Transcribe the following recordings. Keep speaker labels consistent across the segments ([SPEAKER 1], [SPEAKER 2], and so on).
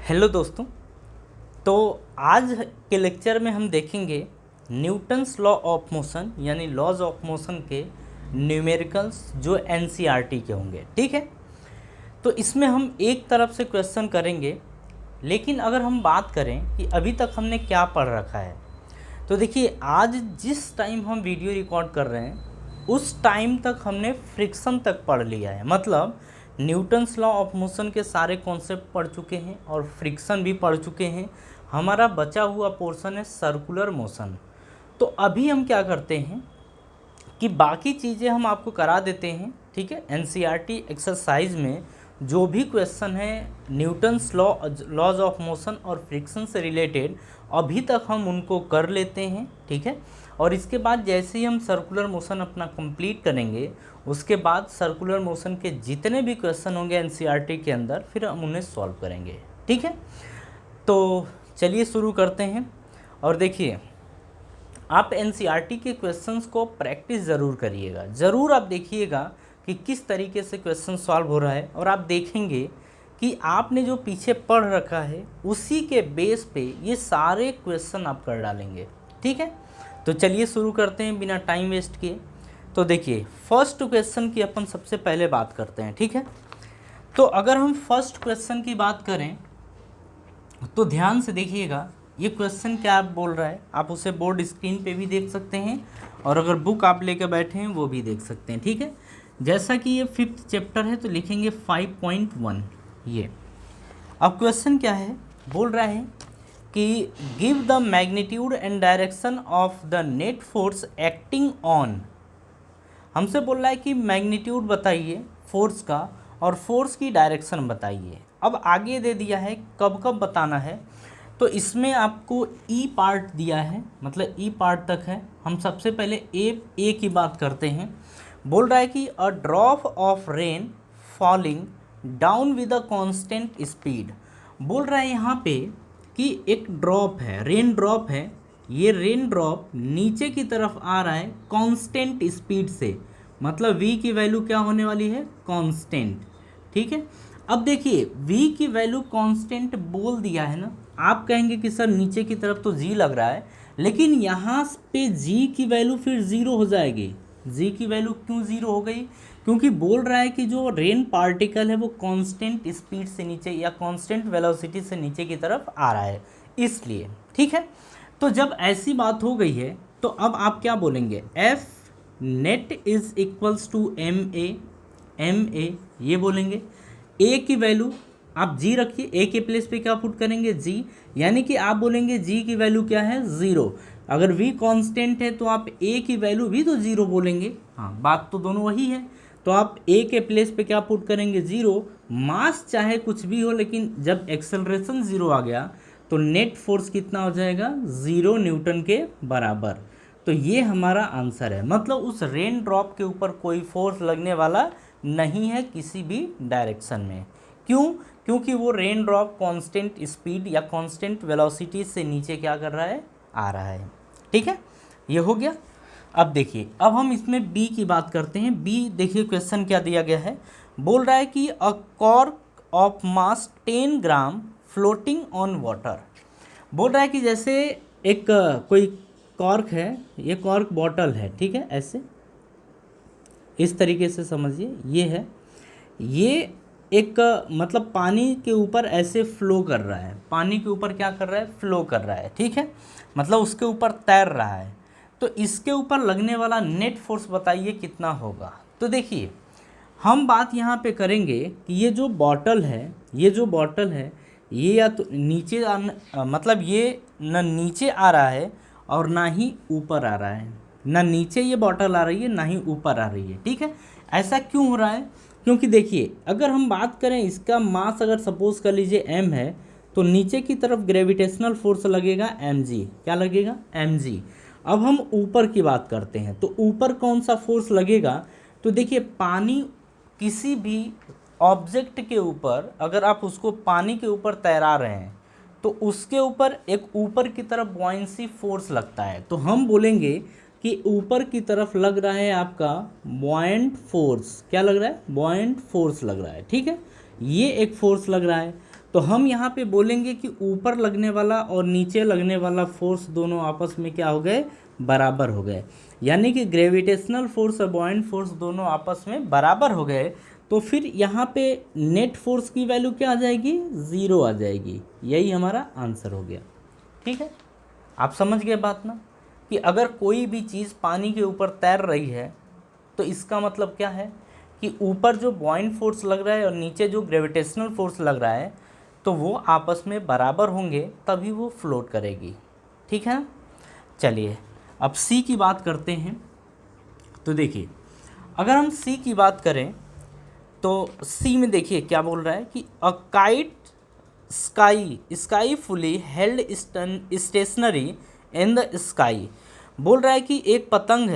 [SPEAKER 1] Hello दोस्तों। तो आज के लेक्चर में हम देखेंगे न्यूटन्स लॉ ऑफ मोशन यानी लॉज ऑफ मोशन के न्यूमेरिकल्स जो एनसीईआरटी के होंगे। ठीक है, तो इसमें हम एक तरफ से क्वेश्चन करेंगे, लेकिन अगर हम बात करें कि अभी तक हमने क्या पढ़ रखा है, तो देखिए आज जिस टाइम हम वीडियो रिकॉर्ड कर रहे हैं उस टाइम तक हमने फ्रिक्शन तक पढ़ लिया है। मतलब न्यूटन्स लॉ ऑफ मोशन के सारे कॉन्सेप्ट पढ़ चुके हैं और फ्रिक्शन भी पढ़ चुके हैं। हमारा बचा हुआ पोर्शन है सर्कुलर मोशन। तो अभी हम क्या करते हैं कि बाकी चीज़ें हम आपको करा देते हैं। ठीक है, एनसीईआरटी एक्सरसाइज में जो भी क्वेश्चन है न्यूटन्स लॉज ऑफ मोशन और फ्रिक्शन से रिलेटेड अभी तक हम उनको कर लेते हैं। ठीक है, और इसके बाद जैसे ही हम सर्कुलर मोशन अपना कंप्लीट करेंगे उसके बाद सर्कुलर मोशन के जितने भी क्वेश्चन होंगे एनसीईआरटी के अंदर फिर हम उन्हें सॉल्व करेंगे। ठीक है, तो चलिए शुरू करते हैं। और देखिए आप एनसीईआरटी के क्वेश्चंस को प्रैक्टिस ज़रूर करिएगा, ज़रूर आप देखिएगा कि किस तरीके से क्वेश्चन सॉल्व हो रहा है, और आप देखेंगे कि आपने जो पीछे पढ़ रखा है उसी के बेस पे ये सारे क्वेश्चन आप कर डालेंगे। ठीक है, तो चलिए शुरू करते हैं बिना टाइम वेस्ट किए। तो देखिए फर्स्ट क्वेश्चन की अपन सबसे पहले बात करते हैं। ठीक है, तो अगर हम फर्स्ट क्वेश्चन की बात करें तो ध्यान से देखिएगा ये क्वेश्चन क्या बोल रहा है। आप उसे बोर्ड स्क्रीन पे भी देख सकते हैं और अगर बुक आप लेकर बैठे हैं वो भी देख सकते हैं। ठीक है, जैसा कि ये 5th चैप्टर है तो लिखेंगे 5.1 ये। अब क्वेश्चन क्या है, बोल रहा है कि give the magnitude and direction of the net force acting on. हमसे बोल रहा है कि मैग्नीट्यूड बताइए फोर्स का और फोर्स की डायरेक्शन बताइए। अब आगे दे दिया है कब कब बताना है, तो इसमें आपको ई पार्ट दिया है, मतलब ई पार्ट तक है। हम सबसे पहले ए की बात करते हैं। बोल रहा है कि a drop of rain falling down with a constant speed. बोल रहा है यहाँ पे कि एक ड्रॉप है, रेन ड्रॉप है, ये रेन ड्रॉप नीचे की तरफ आ रहा है कांस्टेंट स्पीड से। मतलब v की वैल्यू क्या होने वाली है, कांस्टेंट। ठीक है, अब देखिए v की वैल्यू कांस्टेंट बोल दिया है ना। आप कहेंगे कि सर नीचे की तरफ तो g लग रहा है, लेकिन यहाँ पे g की वैल्यू फिर ज़ीरो हो जाएगी। g की वैल्यू क्यों ज़ीरो हो गई, क्योंकि बोल रहा है कि जो रेन पार्टिकल है वो कांस्टेंट स्पीड से नीचे या कांस्टेंट वेलोसिटी से नीचे की तरफ आ रहा है, इसलिए। ठीक है, तो जब ऐसी बात हो गई है तो अब आप क्या बोलेंगे, F net is equals to M A ये बोलेंगे। ए की वैल्यू आप जी रखिए, ए के प्लेस पे क्या पुट करेंगे, जी, यानी कि आप बोलेंगे जी की वैल्यू क्या है, ज़ीरो। अगर v कांस्टेंट है तो आप a की वैल्यू भी तो ज़ीरो बोलेंगे। हाँ, बात तो दोनों वही है। तो आप a के प्लेस पे क्या पुट करेंगे, ज़ीरो। मास चाहे कुछ भी हो, लेकिन जब एक्सेलरेशन ज़ीरो आ गया तो नेट फोर्स कितना हो जाएगा, 0 न्यूटन के बराबर। तो ये हमारा आंसर है। मतलब उस रेन ड्रॉप के ऊपर कोई फोर्स लगने वाला नहीं है किसी भी डायरेक्शन में। क्यों, क्योंकि वो रेन ड्रॉप कांस्टेंट स्पीड या कांस्टेंट वेलोसिटी से नीचे क्या कर रहा है, आ रहा है। ठीक है, ये हो गया। अब देखिए अब हम इसमें बी की बात करते हैं। बी देखिए क्वेश्चन क्या दिया गया है, बोल रहा है कि अ cork of mass 10 gram floating on water. बोल रहा है कि जैसे एक कोई कॉर्क है, ये कॉर्क बॉटल है। ठीक है, ऐसे इस तरीके से समझिए, ये है, ये एक मतलब पानी के ऊपर ऐसे फ्लो कर रहा है, पानी के ऊपर क्या कर रहा है, फ्लो कर रहा है। ठीक है, मतलब उसके ऊपर तैर रहा है। तो इसके ऊपर लगने वाला नेट फोर्स बताइए कितना होगा। तो देखिए हम बात यहाँ पे करेंगे कि ये जो बॉटल है, ये जो बॉटल है ये या तो नीचे मतलब ये न नीचे आ रहा है और ना ही ऊपर आ रहा है, ना नीचे ये बॉटल आ रही है ना ही ऊपर आ रही है। ठीक है, ऐसा क्यों हो रहा है, क्योंकि देखिए अगर हम बात करें इसका मास अगर सपोज कर लीजिए m है तो नीचे की तरफ ग्रेविटेशनल फोर्स लगेगा mg। क्या लगेगा, mg। अब हम ऊपर की बात करते हैं तो ऊपर कौन सा फोर्स लगेगा, तो देखिए पानी किसी भी ऑब्जेक्ट के ऊपर अगर आप उसको पानी के ऊपर तैरा रहे हैं तो उसके ऊपर एक ऊपर की तरफ बॉयंसी फोर्स लगता है। तो हम बोलेंगे कि ऊपर की तरफ लग रहा है आपका बॉयंट फोर्स। क्या लग रहा है, बॉयंट फोर्स लग रहा है। ठीक है, ये एक फोर्स लग रहा है। तो हम यहाँ पे बोलेंगे कि ऊपर लगने वाला और नीचे लगने वाला फोर्स दोनों आपस में क्या हो गए, बराबर हो गए। यानी कि ग्रेविटेशनल फोर्स और बॉयंट फोर्स दोनों आपस में बराबर हो गए। तो फिर यहाँ पे नेट फोर्स की वैल्यू क्या आ जाएगी, 0 आ जाएगी। यही हमारा आंसर हो गया। ठीक है, आप समझ गए बात ना, कि अगर कोई भी चीज़ पानी के ऊपर तैर रही है तो इसका मतलब क्या है कि ऊपर जो बॉयंट फोर्स लग रहा है और नीचे जो ग्रेविटेशनल फोर्स लग रहा है तो वो आपस में बराबर होंगे, तभी वो फ्लोट करेगी। ठीक है, चलिए अब सी की बात करते हैं। तो देखिए, अगर हम सी की बात करें तो सी में देखिए क्या बोल रहा है कि a kite sky fully held stationary in the sky. बोल रहा है कि एक पतंग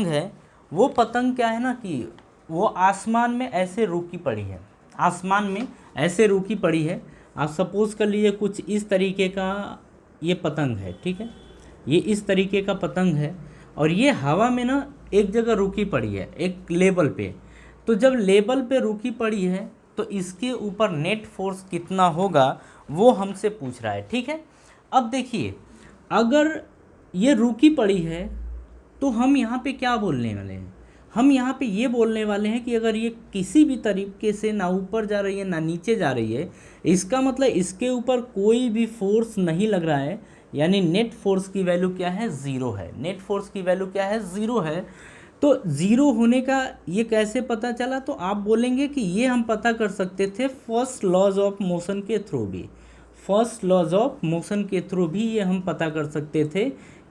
[SPEAKER 1] है, वो पतंग क्या है ना कि वो आसमान में ऐसे रुकी पड़ी है, आसमान में ऐसे रुकी पड़ी है। आप सपोज़ कर लीजिए कुछ इस तरीके का ये पतंग है, ठीक है, ये इस तरीके का पतंग है और ये हवा में ना एक जगह रुकी पड़ी है, एक लेवल पे। तो जब लेवल पे रुकी पड़ी है तो इसके ऊपर नेट फोर्स कितना होगा वो हमसे पूछ रहा है। ठीक है, अब देखिए, अगर ये रुकी पड़ी है तो हम यहाँ पे क्या बोलने वाले हैं, हम यहाँ पे ये बोलने वाले हैं कि अगर ये किसी भी तरीके से ना ऊपर जा रही है ना नीचे जा रही है, इसका मतलब इसके ऊपर कोई भी फोर्स नहीं लग रहा है, यानी नेट फोर्स की वैल्यू क्या है, 0 है। नेट फोर्स की वैल्यू क्या है, 0 है। तो 0 होने का ये कैसे पता चला, तो आप बोलेंगे कि ये हम पता कर सकते थे फर्स्ट लॉज ऑफ मोशन के थ्रू भी, फर्स्ट लॉज ऑफ मोशन के थ्रू भी ये हम पता कर सकते थे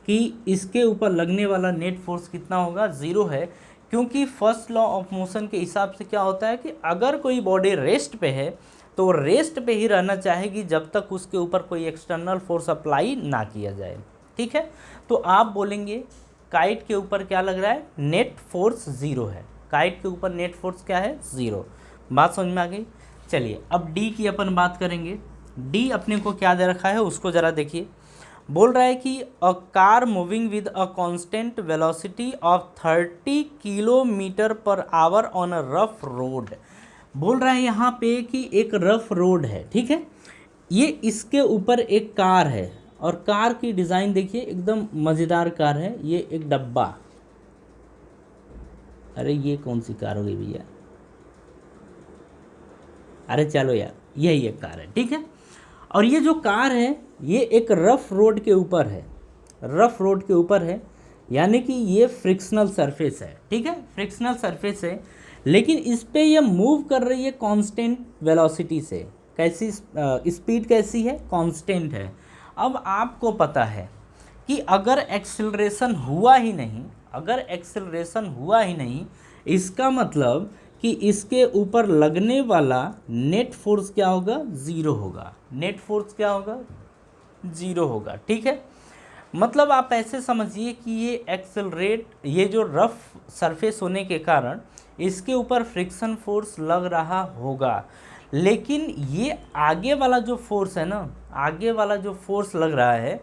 [SPEAKER 1] कि इसके ऊपर लगने वाला नेट फोर्स कितना होगा, 0 है। क्योंकि फर्स्ट लॉ ऑफ मोशन के हिसाब से क्या होता है कि अगर कोई बॉडी रेस्ट पे है तो रेस्ट पे ही रहना चाहेगी जब तक उसके ऊपर कोई एक्सटर्नल फोर्स अप्लाई ना किया जाए। ठीक है, तो आप बोलेंगे काइट के ऊपर क्या लग रहा है, नेट फोर्स 0 है। काइट के ऊपर नेट फोर्स क्या है, 0। बात समझ में आ गई। चलिए अब डी की अपन बात करेंगे। डी अपने को क्या दे रखा है उसको ज़रा देखिए। बोल रहा है कि a car moving with a constant velocity of 30 kilometre per hour on a rough road. बोल रहा है यहाँ पे कि एक रफ रोड है, ठीक है, ये इसके ऊपर एक कार है और कार की डिज़ाइन देखिए एकदम मज़ेदार कार है। ये एक डब्बा, अरे ये कौन सी कार हो गई भैया, अरे चलो यार यही एक कार है, ठीक है। और ये जो कार है ये एक रफ रोड के ऊपर है, रफ रोड के ऊपर है, यानी कि ये फ्रिक्शनल सरफेस है, ठीक है, फ्रिक्शनल सरफेस है। लेकिन इस पे ये मूव कर रही है कांस्टेंट वेलोसिटी से। कैसी स्पीड कैसी है, कांस्टेंट है। अब आपको पता है कि अगर एक्सेलरेशन हुआ ही नहीं, अगर एक्सेलरेशन हुआ ही नहीं, इसका मतलब कि इसके ऊपर लगने वाला नेट फोर्स क्या होगा, 0 होगा। नेट फोर्स क्या होगा, 0 होगा, ठीक है। मतलब आप ऐसे समझिए कि ये एक्सेलरेट, ये जो रफ सरफेस होने के कारण इसके ऊपर फ्रिक्शन फोर्स लग रहा होगा, लेकिन ये आगे वाला जो फोर्स है ना, आगे वाला जो फोर्स लग रहा है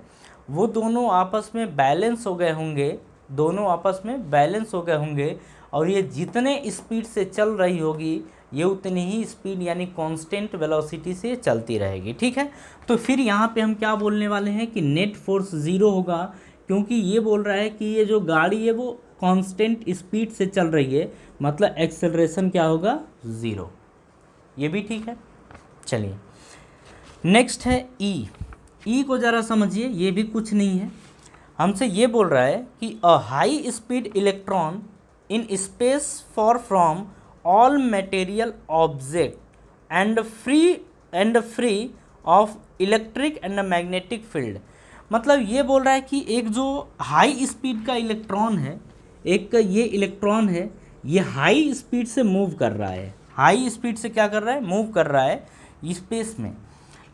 [SPEAKER 1] वो दोनों आपस में बैलेंस हो गए होंगे, दोनों आपस में बैलेंस हो गए होंगे और ये जितने स्पीड से चल रही होगी ये उतनी ही स्पीड यानी कांस्टेंट वेलोसिटी से चलती रहेगी, ठीक है। तो फिर यहाँ पे हम क्या बोलने वाले हैं कि नेट फोर्स 0 होगा, क्योंकि ये बोल रहा है कि ये जो गाड़ी है वो कांस्टेंट स्पीड से चल रही है, मतलब एक्सेलरेशन क्या होगा, 0। ये भी ठीक है। चलिए नेक्स्ट है ई को ज़रा समझिए, ये भी कुछ नहीं है, हमसे ये बोल रहा है कि a high speed electron in space for from all material object and free of electric and magnetic field. मतलब ये बोल रहा है कि एक जो हाई स्पीड का इलेक्ट्रॉन है, एक का ये इलेक्ट्रॉन है, ये हाई स्पीड से मूव कर रहा है, हाई स्पीड से क्या कर रहा है, मूव कर रहा है स्पेस में,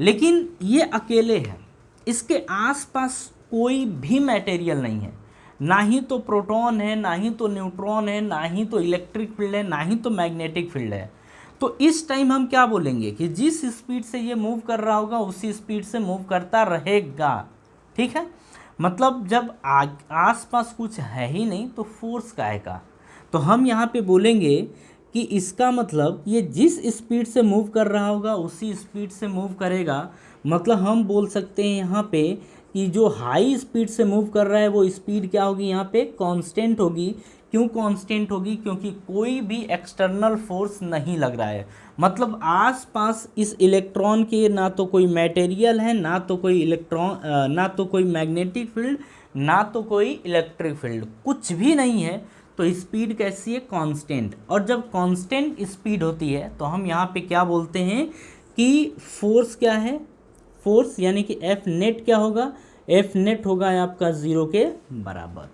[SPEAKER 1] लेकिन ये अकेले है, इसके आसपास कोई भी मटेरियल नहीं है, ना ही तो प्रोटॉन है, ना ही तो न्यूट्रॉन है, ना ही तो इलेक्ट्रिक फील्ड है, ना ही तो मैग्नेटिक फील्ड है। तो इस टाइम हम क्या बोलेंगे कि जिस स्पीड से ये मूव कर रहा होगा उसी स्पीड से मूव करता रहेगा, ठीक है। मतलब जब आसपास कुछ है ही नहीं तो फोर्स काहे का। तो हम यहाँ पे बोलेंगे कि इसका मतलब ये जिस स्पीड से मूव कर रहा होगा उसी स्पीड से मूव करेगा। मतलब हम बोल सकते हैं यहाँ पे कि जो हाई स्पीड से मूव कर रहा है वो स्पीड क्या होगी, यहाँ पे कांस्टेंट होगी। क्यों कांस्टेंट होगी? क्योंकि कोई भी एक्सटर्नल फोर्स नहीं लग रहा है। मतलब आसपास इस इलेक्ट्रॉन के ना तो कोई मटेरियल है, ना तो कोई इलेक्ट्रॉन, ना तो कोई मैग्नेटिक फील्ड, ना तो कोई इलेक्ट्रिक फील्ड, कुछ भी नहीं है। तो स्पीड कैसी है? कांस्टेंट। और जब कांस्टेंट स्पीड होती है तो हम यहाँ पे क्या बोलते हैं कि फोर्स क्या है? फोर्स यानी कि एफ नेट क्या होगा? एफ नेट होगा आपका 0 के बराबर।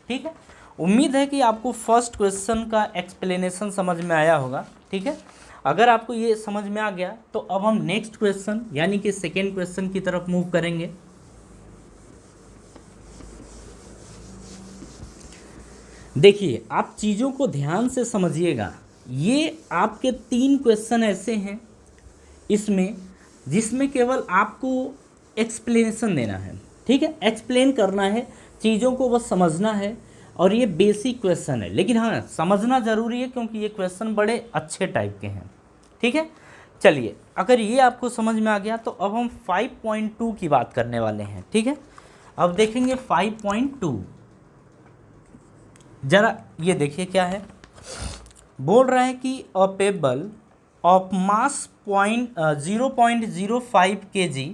[SPEAKER 1] ठीक है, उम्मीद है कि आपको फर्स्ट क्वेश्चन का एक्सप्लेनेशन समझ में आया होगा। ठीक है, अगर आपको ये समझ में आ गया तो अब हम नेक्स्ट क्वेश्चन यानी कि सेकेंड क्वेश्चन की तरफ मूव करेंगे। देखिए, आप चीज़ों को ध्यान से समझिएगा। ये आपके 3 क्वेश्चन ऐसे हैं इसमें जिसमें केवल आपको एक्सप्लेनेशन देना है। ठीक है, एक्सप्लेन करना है, चीज़ों को बस समझना है। और ये बेसिक क्वेश्चन है, लेकिन हाँ समझना ज़रूरी है क्योंकि ये क्वेश्चन बड़े अच्छे टाइप के हैं। ठीक है, चलिए, अगर ये आपको समझ में आ गया तो अब हम 5.2 की बात करने वाले हैं। ठीक है, अब देखेंगे 5.2। जरा ये देखिए क्या है। बोल रहा है कि अ पेबल ऑफ मास 0.05 kg,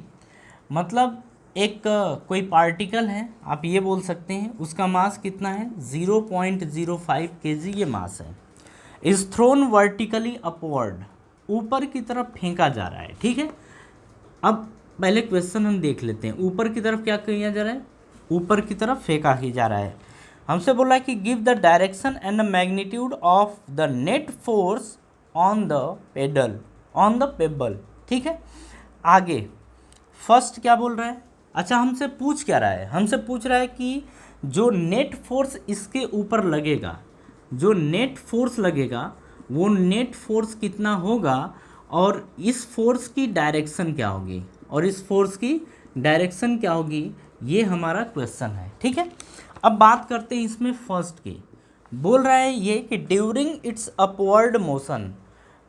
[SPEAKER 1] मतलब एक कोई पार्टिकल है, आप ये बोल सकते हैं, उसका मास कितना है? 0.05 kg ये मास है। इज थ्रोन वर्टिकली अपवर्ड, ऊपर की तरफ फेंका जा रहा है। ठीक है, अब पहले क्वेश्चन हम देख लेते हैं। ऊपर की तरफ क्या किया जा रहा है? ऊपर की तरफ फेंका ही जा रहा है। हमसे बोला है कि give the direction and the magnitude of the net force on the pedal, on the payable. ठीक है, आगे फर्स्ट क्या बोल रहा है? अच्छा, हमसे पूछ क्या रहा है? हमसे पूछ रहा है कि जो नेट फोर्स इसके ऊपर लगेगा, जो नेट फोर्स लगेगा वो नेट फोर्स कितना होगा और इस फोर्स की डायरेक्शन क्या होगी, और इस फोर्स की डायरेक्शन क्या होगी, ये हमारा क्वेश्चन है। ठीक है, अब बात करते हैं इसमें फर्स्ट की। बोल रहा है ये कि ड्यूरिंग इट्स अपवर्ड मोशन,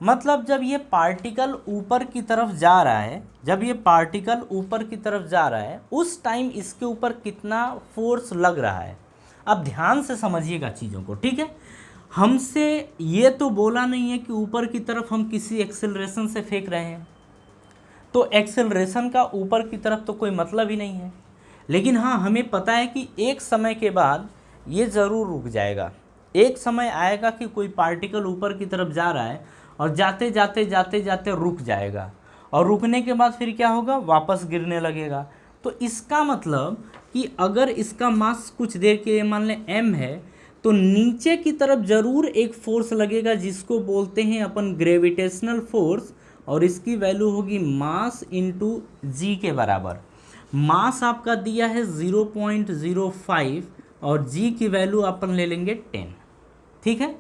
[SPEAKER 1] मतलब जब ये पार्टिकल ऊपर की तरफ जा रहा है, जब ये पार्टिकल ऊपर की तरफ जा रहा है उस टाइम इसके ऊपर कितना फोर्स लग रहा है। अब ध्यान से समझिएगा चीज़ों को। ठीक है, हमसे ये तो बोला नहीं है कि ऊपर की तरफ हम किसी एक्सेलरेशन से फेंक रहे हैं, तो एक्सेलरेशन का ऊपर की तरफ तो कोई मतलब ही नहीं है। लेकिन हाँ, हमें पता है कि एक समय के बाद ये ज़रूर रुक जाएगा। एक समय आएगा कि कोई पार्टिकल ऊपर की तरफ जा रहा है और जाते जाते जाते जाते रुक जाएगा, और रुकने के बाद फिर क्या होगा? वापस गिरने लगेगा। तो इसका मतलब कि अगर इसका मास कुछ देर के लिए मान लें m है, तो नीचे की तरफ ज़रूर एक फोर्स लगेगा जिसको बोलते हैं अपन ग्रेविटेशनल फोर्स, और इसकी वैल्यू होगी मास इंटू जी के बराबर। मास आपका दिया है 0.05 और जी की वैल्यू अपन ले लेंगे 10। ठीक है,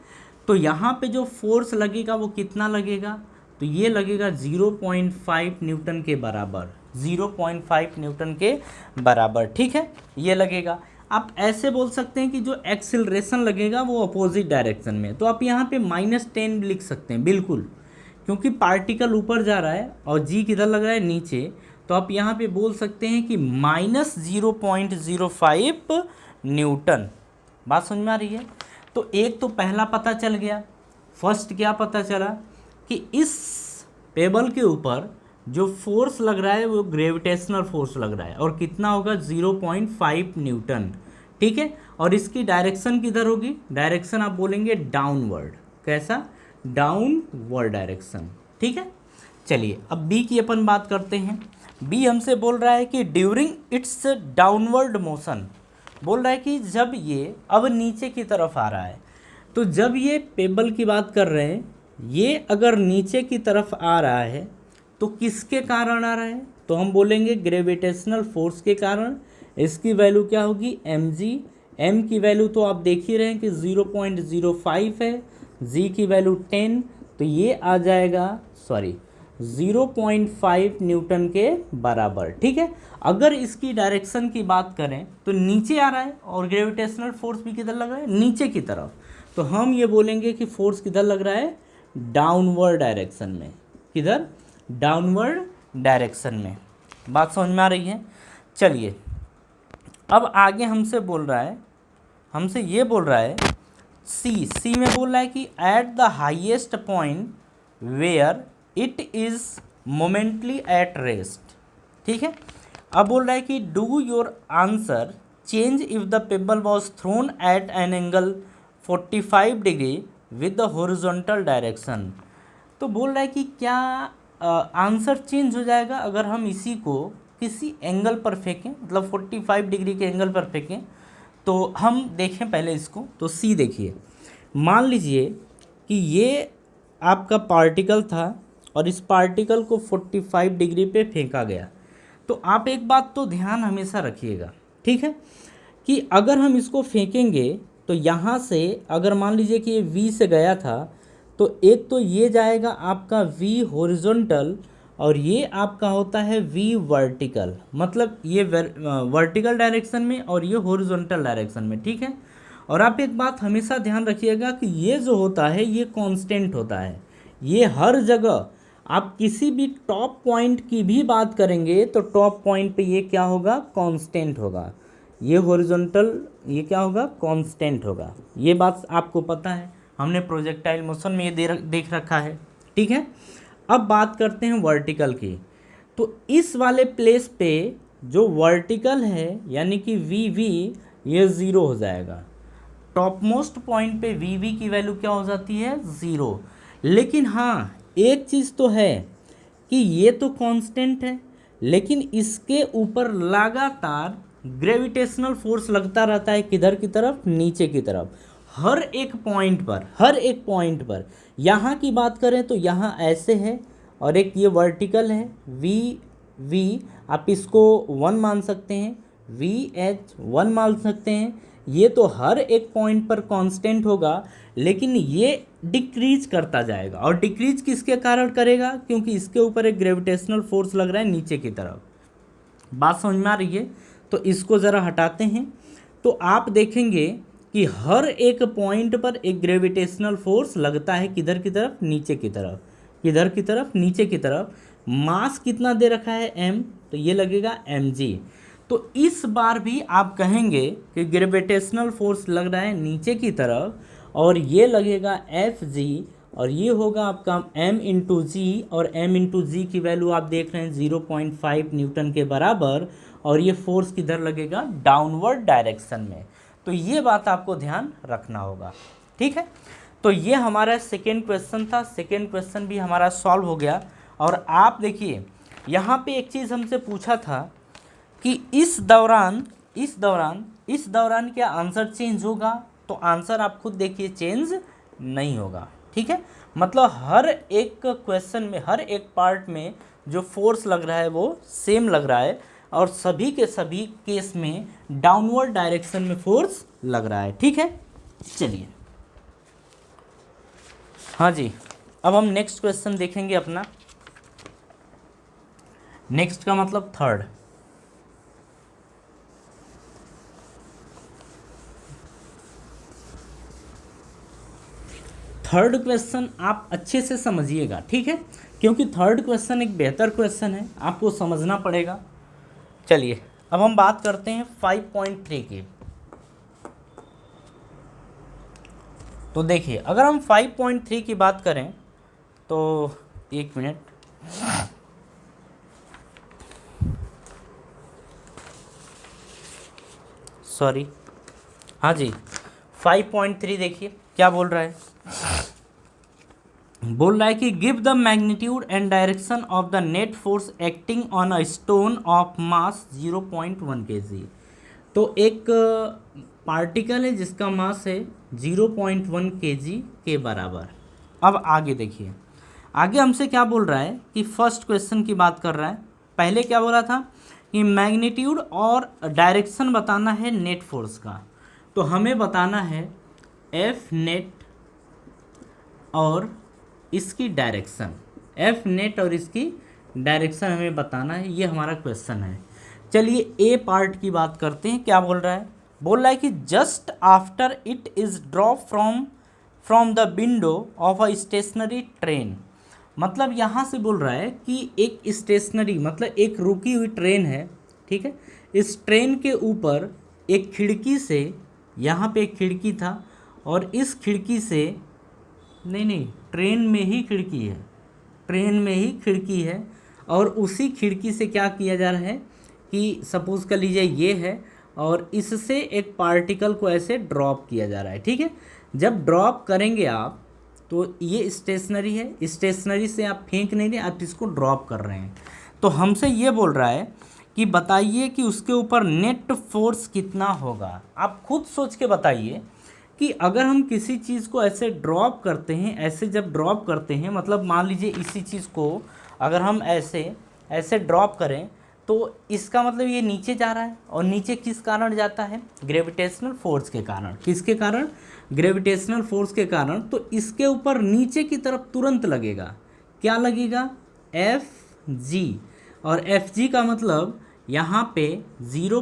[SPEAKER 1] तो यहाँ पे जो फोर्स लगेगा वो कितना लगेगा? तो ये लगेगा 0.5 न्यूटन के बराबर, 0.5 न्यूटन के बराबर। ठीक है, ये लगेगा। आप ऐसे बोल सकते हैं कि जो एक्सेलरेशन लगेगा वो अपोजिट डायरेक्शन में, तो आप यहाँ पे -10 लिख सकते हैं बिल्कुल, क्योंकि पार्टिकल ऊपर जा रहा है और जी किधर लग रहा है? नीचे। तो आप यहाँ पे बोल सकते हैं कि -0.05 न्यूटन। बात समझ में आ रही है? तो एक तो पहला पता चल गया। फर्स्ट क्या पता चला कि इस पेबल के ऊपर जो फोर्स लग रहा है वो ग्रेविटेशनल फोर्स लग रहा है, और कितना होगा? 0.5 न्यूटन। ठीक है, और इसकी डायरेक्शन किधर होगी? डायरेक्शन आप बोलेंगे डाउनवर्ड। कैसा? Downward direction. ठीक है, चलिए अब बी की अपन बात करते हैं। बी हमसे बोल रहा है कि ड्यूरिंग इट्स डाउनवर्ड मोशन, बोल रहा है कि जब ये अब नीचे की तरफ आ रहा है, तो जब ये पेबल की बात कर रहे हैं, ये अगर नीचे की तरफ आ रहा है तो किसके कारण आ रहा है? तो हम बोलेंगे ग्रेविटेशनल फोर्स के कारण। इसकी वैल्यू क्या होगी? mg। m की वैल्यू तो आप देख ही रहे हैं कि 0.05 है, g की वैल्यू 10, तो ये आ जाएगा 0.5 न्यूटन के बराबर। ठीक है, अगर इसकी डायरेक्शन की बात करें तो नीचे आ रहा है और ग्रेविटेशनल फोर्स भी किधर लग रहा है? नीचे की तरफ। तो हम ये बोलेंगे कि फोर्स किधर लग रहा है, डाउनवर्ड डायरेक्शन में। किधर, डाउनवर्ड डायरेक्शन में। बात समझ में आ रही है। चलिए अब आगे हमसे बोल रहा है, हमसे ये बोल रहा है सी में बोल रहा है कि at the highest point where it is momentarily at rest. ठीक है, अब बोल रहा है कि do your answer change if the pebble was thrown at an angle 45 degree with the horizontal direction. तो बोल रहा है कि क्या आंसर चेंज हो जाएगा अगर हम इसी को किसी एंगल पर फेंकें, मतलब 45 डिग्री के एंगल पर फेंकें। तो हम देखें पहले इसको, तो सी देखिए, मान लीजिए कि ये आपका पार्टिकल था और इस पार्टिकल को 45 डिग्री पे फेंका गया। तो आप एक बात तो ध्यान हमेशा रखिएगा, ठीक है, कि अगर हम इसको फेंकेंगे तो यहाँ से अगर मान लीजिए कि ये V से गया था, तो एक तो ये जाएगा आपका V हॉरिजॉन्टल और ये आपका होता है V वर्टिकल, मतलब ये वर्टिकल डायरेक्शन में और ये हॉरिजॉन्टल डायरेक्शन में। ठीक है, और आप एक बात हमेशा ध्यान रखिएगा कि ये जो होता है ये कांस्टेंट होता है। ये हर जगह आप किसी भी टॉप पॉइंट की भी बात करेंगे तो टॉप पॉइंट पे ये क्या होगा, कांस्टेंट होगा। ये हॉरिजॉन्टल ये क्या होगा, कांस्टेंट होगा। ये बात आपको पता है, हमने प्रोजेक्टाइल मोशन में ये देख रखा है। ठीक है, अब बात करते हैं वर्टिकल की। तो इस वाले प्लेस पे जो वर्टिकल है यानी कि वी ये ज़ीरो हो जाएगा। टॉप मोस्ट पॉइंट पे वी की वैल्यू क्या हो जाती है, ज़ीरो। लेकिन हाँ एक चीज़ तो है कि ये तो कांस्टेंट है, लेकिन इसके ऊपर लगातार ग्रेविटेशनल फोर्स लगता रहता है। किधर की तरफ, नीचे की तरफ, हर एक पॉइंट पर, हर एक पॉइंट पर। यहाँ की बात करें तो यहाँ ऐसे है और एक ये वर्टिकल है वी आप इसको 1 मान सकते हैं, VH1 मान सकते हैं। ये तो हर एक पॉइंट पर कांस्टेंट होगा, लेकिन ये डिक्रीज करता जाएगा। और डिक्रीज किसके कारण करेगा, क्योंकि इसके ऊपर एक ग्रेविटेशनल फोर्स लग रहा है नीचे की तरफ। बात समझ में आ रही है। तो इसको ज़रा हटाते हैं तो आप देखेंगे कि हर एक पॉइंट पर एक ग्रेविटेशनल फोर्स लगता है। किधर की तरफ, नीचे की तरफ। किधर की तरफ, नीचे की तरफ। मास कितना दे रखा है, m, तो ये लगेगा mg। तो इस बार भी आप कहेंगे कि ग्रेविटेशनल फोर्स लग रहा है नीचे की तरफ और ये लगेगा Fg और ये होगा आपका m इंटू जी, और m इंटू जी की वैल्यू आप देख रहे हैं 0.5 न्यूटन के बराबर, और ये फोर्स किधर लगेगा, डाउनवर्ड डायरेक्शन में। तो ये बात आपको ध्यान रखना होगा। ठीक है, तो ये हमारा सेकेंड क्वेश्चन था। सेकेंड क्वेश्चन भी हमारा सॉल्व हो गया। और आप देखिए यहाँ पे एक चीज़ हमसे पूछा था कि इस दौरान क्या आंसर चेंज होगा, तो आंसर आप खुद देखिए चेंज नहीं होगा। ठीक है, मतलब हर एक क्वेश्चन में, हर एक पार्ट में जो फोर्स लग रहा है वो सेम लग रहा है और सभी के सभी केस में डाउनवर्ड डायरेक्शन में फोर्स लग रहा है। ठीक है, चलिए हाँ जी, अब हम नेक्स्ट क्वेश्चन देखेंगे अपना। नेक्स्ट का मतलब थर्ड। थर्ड क्वेश्चन आप अच्छे से समझिएगा, ठीक है, क्योंकि थर्ड क्वेश्चन एक बेहतर क्वेश्चन है, आपको समझना पड़ेगा। चलिए अब हम बात करते हैं 5.3 की। तो देखिए अगर हम 5.3 की बात करें तो एक मिनट, सॉरी, हाँ जी 5.3 देखिए क्या बोल रहा है। बोल रहा है कि give the magnitude and direction of the net force acting on a stone of mass 0.1 kg। तो एक पार्टिकल है जिसका मास है 0.1 kg के बराबर। अब आगे देखिए, आगे हमसे क्या बोल रहा है कि फर्स्ट क्वेश्चन की बात कर रहा है। पहले क्या बोला था कि मैग्नीट्यूड और डायरेक्शन बताना है नेट फोर्स का। तो हमें बताना है एफ नेट और इसकी डायरेक्शन, एफ नेट और इसकी डायरेक्शन हमें बताना है। ये हमारा क्वेश्चन है। चलिए ए पार्ट की बात करते हैं। क्या बोल रहा है, बोल रहा है कि just after it is drop from from the window of a stationary train. मतलब यहाँ से बोल रहा है कि एक स्टेशनरी मतलब एक रुकी हुई ट्रेन है, ठीक है। इस ट्रेन के ऊपर एक खिड़की से, यहाँ पे एक खिड़की था और इस खिड़की से, नहीं ट्रेन में ही खिड़की है, ट्रेन में ही खिड़की है और उसी खिड़की से क्या किया जा रहा है कि सपोज़ कर लीजिए ये है और इससे एक पार्टिकल को ऐसे ड्रॉप किया जा रहा है, ठीक है। जब ड्रॉप करेंगे आप तो ये स्टेशनरी है, स्टेशनरी से आप फेंक नहीं रहे, आप इसको ड्रॉप कर रहे हैं। तो हमसे ये बोल रहा है कि बताइए कि उसके ऊपर नेट फोर्स कितना होगा। आप खुद सोच के बताइए कि अगर हम किसी चीज़ को ऐसे ड्रॉप करते हैं, ऐसे जब ड्रॉप करते हैं मतलब मान लीजिए इसी चीज़ को अगर हम ऐसे ऐसे ड्रॉप करें तो इसका मतलब ये नीचे जा रहा है और नीचे किस कारण जाता है, ग्रेविटेशनल फोर्स के कारण। किसके कारण, ग्रेविटेशनल फोर्स के कारण। तो इसके ऊपर नीचे की तरफ तुरंत लगेगा, क्या लगेगा, Fg। और Fg का मतलब यहाँ पे 0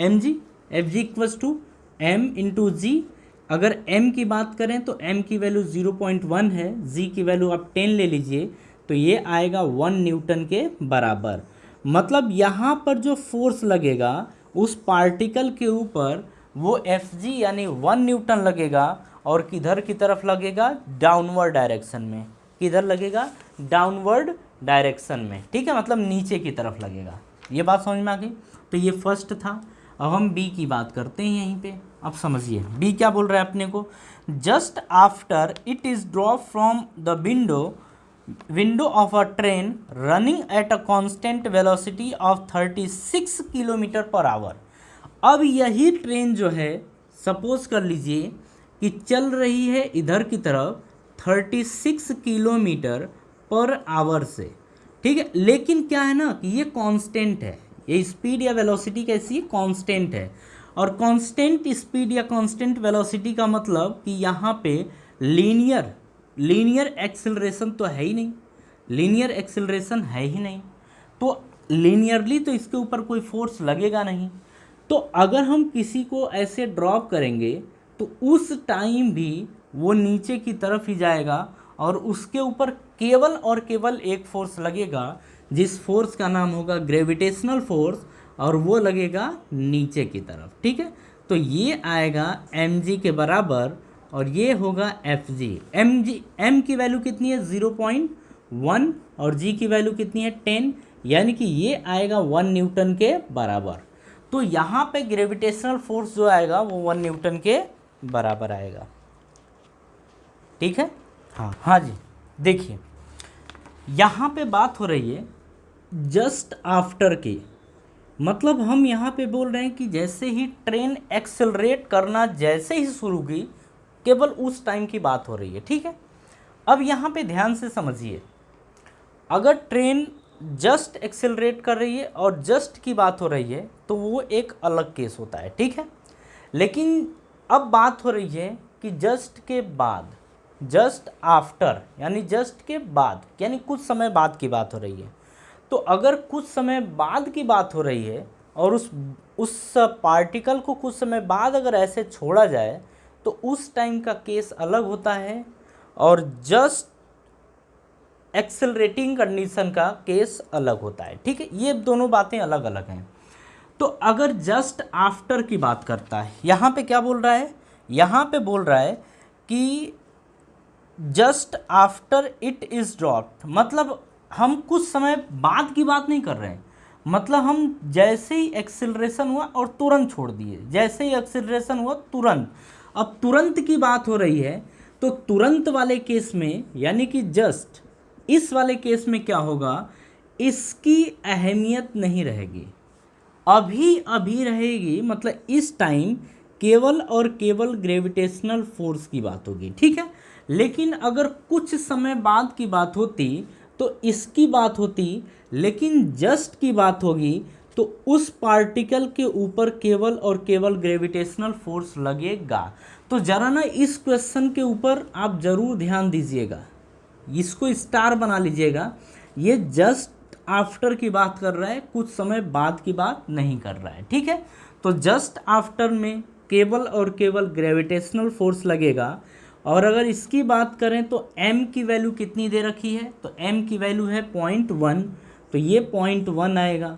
[SPEAKER 1] mg, Fg equals to m into G. अगर m की बात करें तो m की वैल्यू 0.1 है, g की वैल्यू आप 10 ले लीजिए तो ये आएगा 1 न्यूटन के बराबर। मतलब यहाँ पर जो फोर्स लगेगा उस पार्टिकल के ऊपर वो Fg यानी 1 न्यूटन लगेगा और किधर की तरफ लगेगा, डाउनवर्ड डायरेक्शन में। किधर लगेगा, डाउनवर्ड डायरेक्शन में, ठीक है, मतलब नीचे की तरफ लगेगा। ये बात समझ में आ गई। तो ये फर्स्ट था। अब हम बी की बात करते हैं यहीं पे। अब समझिए बी क्या बोल रहा है अपने को, just after it is drop from the window of a train running at a constant velocity of 36 kilometre per hour. अब यही ट्रेन जो है सपोज कर लीजिए कि चल रही है इधर की तरफ 36 किलोमीटर पर आवर से, ठीक है। लेकिन क्या है ना कि ये कांस्टेंट है, ये स्पीड या वेलोसिटी कैसी है, कांस्टेंट है। और कांस्टेंट स्पीड या कांस्टेंट वेलोसिटी का मतलब कि यहाँ पे लीनियर एक्सेलरेशन तो है ही नहीं, लीनियर एक्सेलरेशन है ही नहीं, तो लीनियरली तो इसके ऊपर कोई फोर्स लगेगा नहीं। तो अगर हम किसी को ऐसे ड्रॉप करेंगे तो उस टाइम भी वो नीचे की तरफ ही जाएगा और उसके ऊपर केवल और केवल एक फोर्स लगेगा, जिस फोर्स का नाम होगा ग्रेविटेशनल फोर्स, और वो लगेगा नीचे की तरफ, ठीक है। तो ये आएगा mg के बराबर और ये होगा Fg। m की वैल्यू कितनी है, 0.1 और g की वैल्यू कितनी है, 10, यानी कि ये आएगा 1 न्यूटन के बराबर। तो यहाँ पे ग्रेविटेशनल फोर्स जो आएगा वो 1 न्यूटन के बराबर आएगा, ठीक है। हाँ जी, देखिए यहाँ पे बात हो रही है जस्ट आफ्टर की, मतलब हम यहाँ पे बोल रहे हैं कि जैसे ही ट्रेन एक्सेलरेट करना जैसे ही शुरू की, केवल उस टाइम की बात हो रही है, ठीक है। अब यहाँ पे ध्यान से समझिए, अगर ट्रेन जस्ट एक्सेलरेट कर रही है और जस्ट की बात हो रही है तो वो एक अलग केस होता है, ठीक है। लेकिन अब बात हो रही है कि जस्ट के बाद, जस्ट आफ्टर यानी जस्ट के बाद यानी कुछ समय बाद की बात हो रही है। तो अगर कुछ समय बाद की बात हो रही है और उस पार्टिकल को कुछ समय बाद अगर ऐसे छोड़ा जाए तो उस टाइम का केस अलग होता है और जस्ट एक्सेलरेटिंग कंडीशन का केस अलग होता है, ठीक है। ये दोनों बातें अलग अलग हैं। तो अगर जस्ट आफ्टर की बात करता है, यहाँ पे क्या बोल रहा है, यहाँ पे बोल रहा है कि just after it is dropped, मतलब हम कुछ समय बाद की बात नहीं कर रहे हैं, मतलब हम जैसे ही एक्सेलरेशन हुआ और तुरंत छोड़ दिए, जैसे ही एक्सेलरेशन हुआ तुरंत। अब तुरंत की बात हो रही है तो तुरंत वाले केस में यानी कि जस्ट इस वाले केस में क्या होगा, इसकी अहमियत नहीं रहेगी, अभी अभी रहेगी, मतलब इस टाइम केवल और केवल ग्रेविटेशनल फोर्स की बात होगी, ठीक है। लेकिन अगर कुछ समय बाद की बात होती तो इसकी बात होती, लेकिन जस्ट की बात होगी तो उस पार्टिकल के ऊपर केवल और केवल ग्रेविटेशनल फोर्स लगेगा। तो ज़रा ना इस क्वेश्चन के ऊपर आप ज़रूर ध्यान दीजिएगा, इसको स्टार बना लीजिएगा। ये जस्ट आफ्टर की बात कर रहा है, कुछ समय बाद की बात नहीं कर रहा है, ठीक है। तो जस्ट आफ्टर में केवल और केवल ग्रेविटेशनल फोर्स लगेगा और अगर इसकी बात करें तो m की वैल्यू कितनी दे रखी है, तो m की वैल्यू है 0.1, तो ये 0.1 आएगा।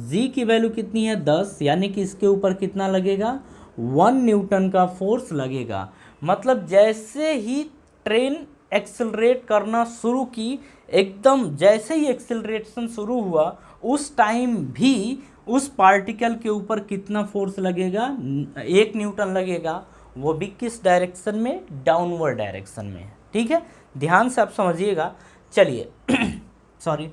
[SPEAKER 1] g की वैल्यू कितनी है 10, यानी कि इसके ऊपर कितना लगेगा 1 न्यूटन का फोर्स लगेगा। मतलब जैसे ही ट्रेन एक्सेलरेट करना शुरू की, एकदम जैसे ही एक्सेलरेशन शुरू हुआ उस टाइम भी उस पार्टिकल के ऊपर कितना फोर्स लगेगा, 1 न्यूटन लगेगा, वो भी किस डायरेक्शन में, डाउनवर्ड डायरेक्शन में। ठीक है, ध्यान से आप समझिएगा। चलिए सॉरी,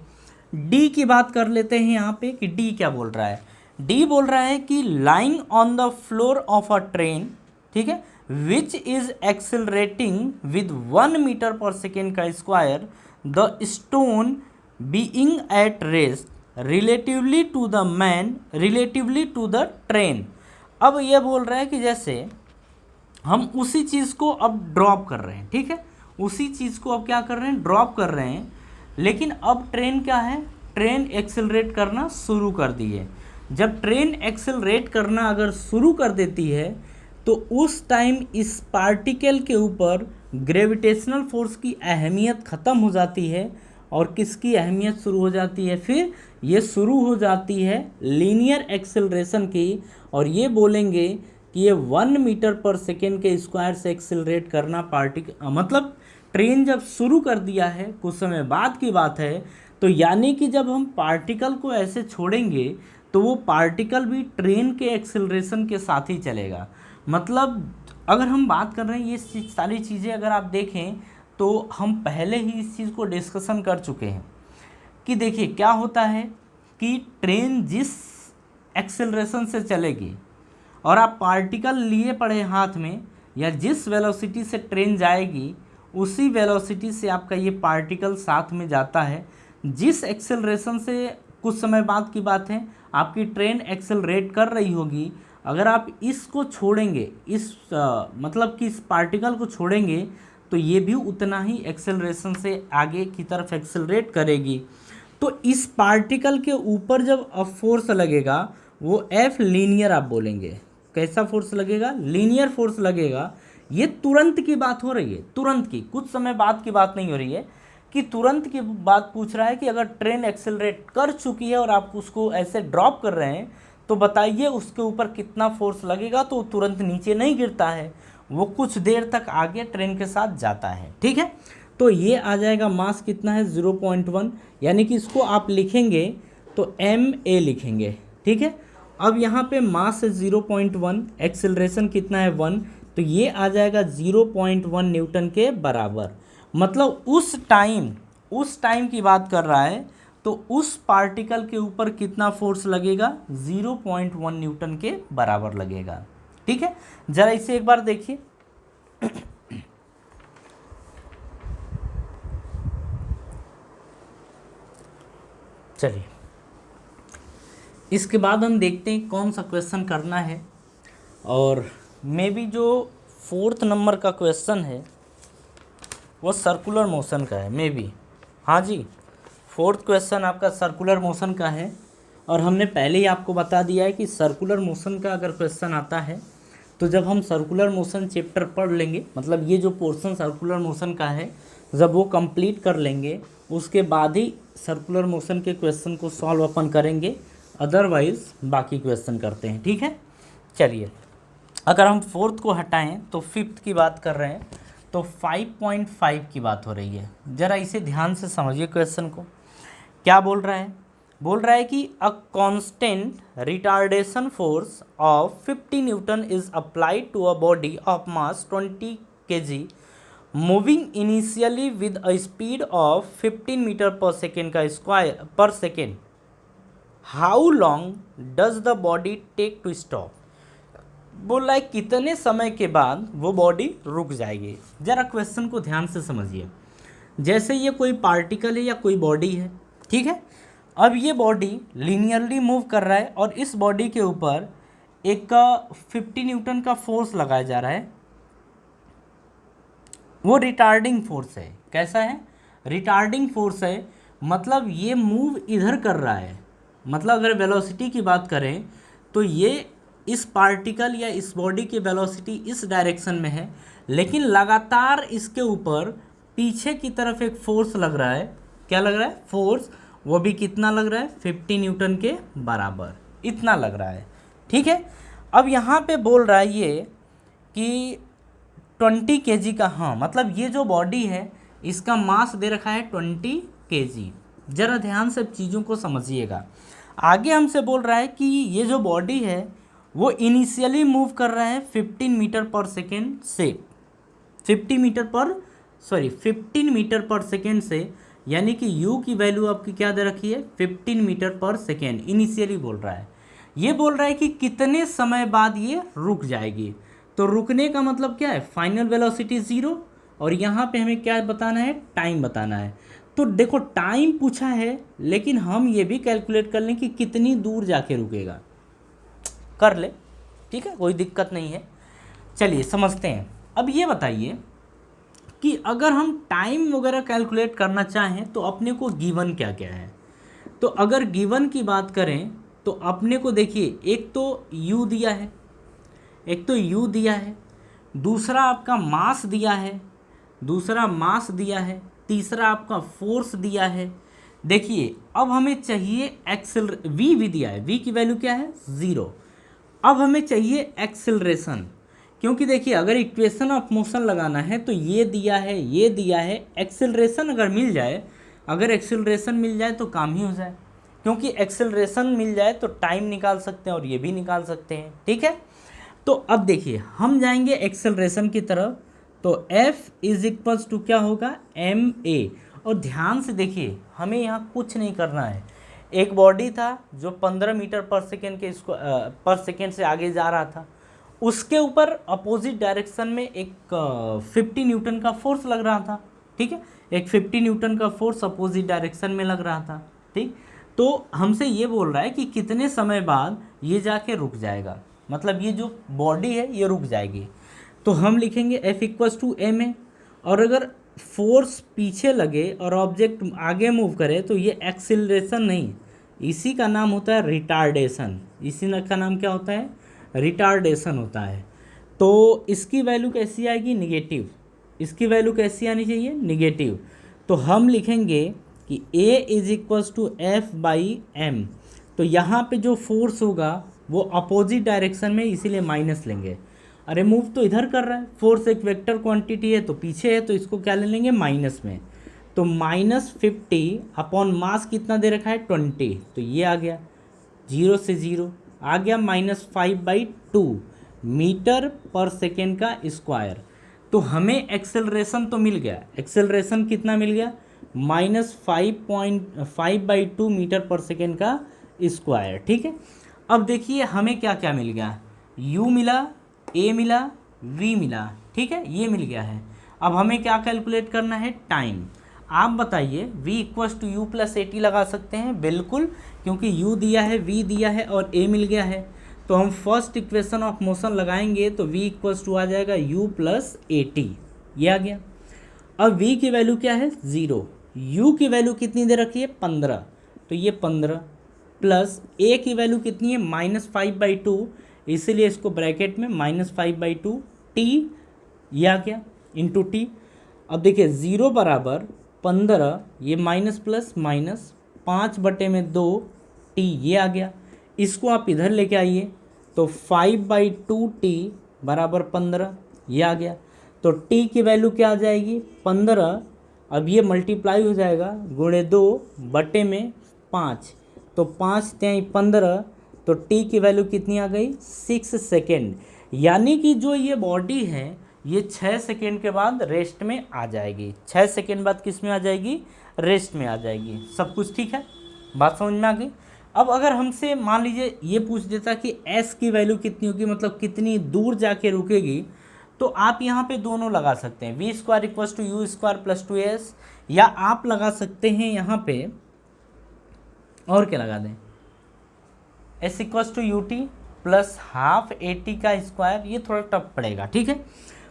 [SPEAKER 1] डी की बात कर लेते हैं यहाँ पे कि डी क्या बोल रहा है। डी बोल रहा है कि lying on the floor of a train, ठीक है, which is accelerating with 1 metre per second का square, the stone being at rest relatively to the man relatively to the train. अब ये बोल रहा है कि जैसे हम उसी चीज़ को अब ड्रॉप कर रहे हैं, ठीक है, उसी चीज़ को अब क्या कर रहे हैं, ड्रॉप कर रहे हैं, लेकिन अब ट्रेन क्या है, ट्रेन एक्सेलरेट करना शुरू कर दी है। जब ट्रेन एक्सेलरेट करना अगर शुरू कर देती है तो उस टाइम इस पार्टिकल के ऊपर ग्रेविटेशनल फोर्स की अहमियत ख़त्म हो जाती है और किसकी अहमियत शुरू हो जाती है, फिर ये शुरू हो जाती है लीनियर एक्सेलरेशन की। और ये बोलेंगे कि ये 1 मीटर पर सेकेंड के स्क्वायर से एक्सेलरेट करना मतलब ट्रेन जब शुरू कर दिया है, कुछ समय बाद की बात है, तो यानी कि जब हम पार्टिकल को ऐसे छोड़ेंगे तो वो पार्टिकल भी ट्रेन के एक्सेलरेशन के साथ ही चलेगा। मतलब अगर हम बात कर रहे हैं, ये सारी चीज़ें अगर आप देखें तो हम पहले ही इस चीज़ को डिस्कशन कर चुके हैं कि देखिए क्या होता है कि ट्रेन जिस एक्सेलरेशन से चलेगी और आप पार्टिकल लिए पड़े हाथ में, या जिस वेलोसिटी से ट्रेन जाएगी उसी वेलोसिटी से आपका ये पार्टिकल साथ में जाता है। जिस एक्सेलरेशन से कुछ समय बाद की बात है आपकी ट्रेन एक्सेलरेट कर रही होगी, अगर आप इसको छोड़ेंगे, इस मतलब कि इस पार्टिकल को छोड़ेंगे, तो ये भी उतना ही एक्सेलरेशन से आगे की तरफ एक्सेलरेट करेगी। तो इस पार्टिकल के ऊपर जब अब फोर्स लगेगा वो एफ लीनियर आप बोलेंगे। कैसा फोर्स लगेगा, लीनियर फोर्स लगेगा। ये तुरंत की बात हो रही है, तुरंत की, कुछ समय बाद की बात नहीं हो रही है कि तुरंत की बात पूछ रहा है कि अगर ट्रेन एक्सेलरेट कर चुकी है और आप उसको ऐसे ड्रॉप कर रहे हैं तो बताइए उसके ऊपर कितना फोर्स लगेगा। तो तुरंत नीचे नहीं गिरता है, वो कुछ देर तक आगे ट्रेन के साथ जाता है। ठीक है, तो ये आ जाएगा मास कितना है 0.1, यानी कि इसको आप लिखेंगे तो ma लिखेंगे। ठीक है, अब यहाँ पे मास है 0.1, एक्सेलरेशन कितना है 1, तो ये आ जाएगा 0.1 न्यूटन के बराबर। मतलब उस टाइम की बात कर रहा है, तो उस पार्टिकल के ऊपर कितना फोर्स लगेगा, 0.1 न्यूटन के बराबर लगेगा। ठीक है, जरा इसे एक बार देखिए। चलिए, इसके बाद हम देखते हैं कौन सा क्वेश्चन करना है। और मे बी जो 4th नंबर का क्वेश्चन है वो सर्कुलर मोशन का है, मे बी। हाँ जी, 4th क्वेश्चन आपका सर्कुलर मोशन का है। और हमने पहले ही आपको बता दिया है कि सर्कुलर मोशन का अगर क्वेश्चन आता है तो जब हम सर्कुलर मोशन चैप्टर पढ़ लेंगे, मतलब ये जो पोर्शन सर्कुलर मोशन का है जब वो कंप्लीट कर लेंगे उसके बाद ही सर्कुलर मोशन के क्वेश्चन को सॉल्व अपन करेंगे, अदरवाइज बाकी क्वेश्चन करते हैं। ठीक है, चलिए, अगर हम 4th को हटाएं तो 5th की बात कर रहे हैं, तो 5.5 की बात हो रही है। ज़रा इसे ध्यान से समझिए क्वेश्चन को। क्या बोल रहा है, बोल रहा है कि a constant retardation force of 50 newton is applied to a body of mass 20 kg moving initially with a speed of 15 metre per second का square per second. How long does the body take to stop. बोल रहा है कितने समय के बाद वो body रुक जाएगी। जरा क्वेश्चन को ध्यान से समझिए। जैसे ये कोई पार्टिकल है या कोई बॉडी है, ठीक है, अब ये बॉडी लीनियरली मूव कर रहा है और इस बॉडी के ऊपर एक 50 न्यूटन का फोर्स लगाया जा रहा है। वो रिटार्डिंग फोर्स है। कैसा है, रिटार्डिंग फोर्स है। मतलब ये मूव इधर कर रहा है, मतलब अगर वेलोसिटी की बात करें तो ये इस पार्टिकल या इस बॉडी की वेलोसिटी इस डायरेक्शन में है, लेकिन लगातार इसके ऊपर पीछे की तरफ एक फोर्स लग रहा है। क्या लग रहा है? फोर्स। वो भी कितना लग रहा है? 50 न्यूटन के बराबर, इतना लग रहा है। ठीक है। अब यहाँ पे बोल रहा है ये कि 20 kg का, हाँ मतलब ये जो बॉडी है इसका मास दे रखा है 20 kg। जरा ध्यान से चीज़ों को समझिएगा। आगे हमसे बोल रहा है कि ये जो बॉडी है वो इनिशियली मूव कर रहा है 15 मीटर पर सेकेंड से, 15 मीटर पर सेकेंड से, यानी कि u की वैल्यू आपकी क्या दे रखी है? 15 मीटर पर सेकेंड इनिशियली बोल रहा है। ये बोल रहा है कि कितने समय बाद ये रुक जाएगी। तो रुकने का मतलब क्या है? फाइनल वेलोसिटी 0, और यहाँ पे हमें क्या बताना है? टाइम बताना है। तो देखो टाइम पूछा है, लेकिन हम ये भी कैलकुलेट कर लें कि कितनी दूर जाके रुकेगा, कर ले। ठीक है, कोई दिक्कत नहीं है। चलिए समझते हैं। अब ये बताइए कि अगर हम टाइम वगैरह कैलकुलेट करना चाहें तो अपने को गिवन क्या क्या है। तो अगर गिवन की बात करें तो अपने को देखिए, एक तो u दिया है, दूसरा आपका मास दिया है, तीसरा आपका फोर्स दिया है। देखिए अब हमें चाहिए v भी दिया है, v की वैल्यू क्या है? 0। अब हमें चाहिए एक्सेलरेशन, क्योंकि देखिए अगर इक्वेशन ऑफ मोशन लगाना है तो ये दिया है। एक्सेलरेशन मिल जाए तो काम ही हो जाए, क्योंकि एक्सेलरेशन मिल जाए तो टाइम निकाल सकते हैं और ये भी निकाल सकते हैं। ठीक है, तो अब देखिए हम जाएंगे एक्सेलरेशन की तरफ। तो F इज इक्वल्स टू क्या होगा? ma। और ध्यान से देखिए, हमें यहाँ कुछ नहीं करना है। एक बॉडी था जो 15 मीटर पर सेकेंड से आगे जा रहा था, उसके ऊपर अपोजिट डायरेक्शन में एक 50 न्यूटन का फोर्स लग रहा था। ठीक है, एक 50 न्यूटन का फोर्स अपोजिट डायरेक्शन में लग रहा था। ठीक, तो हमसे ये बोल रहा है कि कितने समय बाद ये जाके रुक जाएगा, मतलब ये जो बॉडी है ये रुक जाएगी। तो हम लिखेंगे F इक्वल्स टू ma। और अगर फोर्स पीछे लगे और ऑब्जेक्ट आगे मूव करे तो ये एक्सिलरेशन नहीं, इसी का नाम होता है रिटार्डेशन। इसी का नाम क्या होता है? रिटार्डेशन होता है। तो इसकी वैल्यू कैसी आएगी? निगेटिव। इसकी वैल्यू कैसी आनी चाहिए? निगेटिव। तो हम लिखेंगे कि A is equals to F by M। तो यहाँ पे जो फोर्स होगा वो अपोजिट डायरेक्शन में, इसीलिए माइनस लेंगे। अरे मूव तो इधर कर रहा है, फोर्स एक वेक्टर क्वांटिटी है तो पीछे है, तो इसको क्या ले लेंगे? माइनस में। तो -50 अपॉन मास कितना दे रखा है? 20। तो ये आ गया 0 से 0 आ गया -5/2 मीटर पर सेकेंड का स्क्वायर। तो हमें एक्सेलरेशन तो मिल गया। एक्सेलरेशन कितना मिल गया? -5.5/2 मीटर पर सेकेंड का स्क्वायर। ठीक है, अब देखिए हमें क्या क्या मिल गया? u मिला, a मिला, v मिला। ठीक है, ये मिल गया है। अब हमें क्या कैलकुलेट करना है? टाइम। आप बताइए, v equals to u plus a t लगा सकते हैं? बिल्कुल, क्योंकि u दिया है, v दिया है और a मिल गया है। तो हम फर्स्ट इक्वेशन ऑफ मोशन लगाएंगे तो v इक्वल्स टू आ जाएगा u प्लस ए टी, ये आ गया। अब v की वैल्यू क्या है? 0। u की वैल्यू कितनी दे रखी है? 15। तो ये 15 प्लस a की वैल्यू कितनी है? -5/2, इसीलिए इसको ब्रैकेट में -5/2 t, ये आ गया इंटू टी। अब देखिए 0 बराबर 15, ये माइनस प्लस माइनस 5/2 t, ये आ गया। इसको आप इधर लेके आइए तो 5/2 t बराबर 15, ये आ गया। तो t की वैल्यू क्या आ जाएगी? 15। अब ये मल्टीप्लाई हो जाएगा गुणे 2/5, तो 5 × 15, तो t की वैल्यू कितनी आ गई? 6 सेकेंड। यानी कि जो ये बॉडी है ये 6 सेकेंड के बाद रेस्ट में आ जाएगी। 6 सेकेंड बाद किस में आ जाएगी? रेस्ट में आ जाएगी। सब कुछ ठीक है, बात समझ में आ गई। अब अगर हमसे मान लीजिए ये पूछ देता कि s की वैल्यू कितनी होगी, मतलब कितनी दूर जाके रुकेगी, तो आप यहाँ पे दोनों लगा सकते हैं, v square equals to u square plus 2s, या आप लगा सकते हैं यहाँ पे, और क्या लगा दें, s equals to u t plus half a t का स्क्वायर। ये थोड़ा टफ पड़ेगा, ठीक है,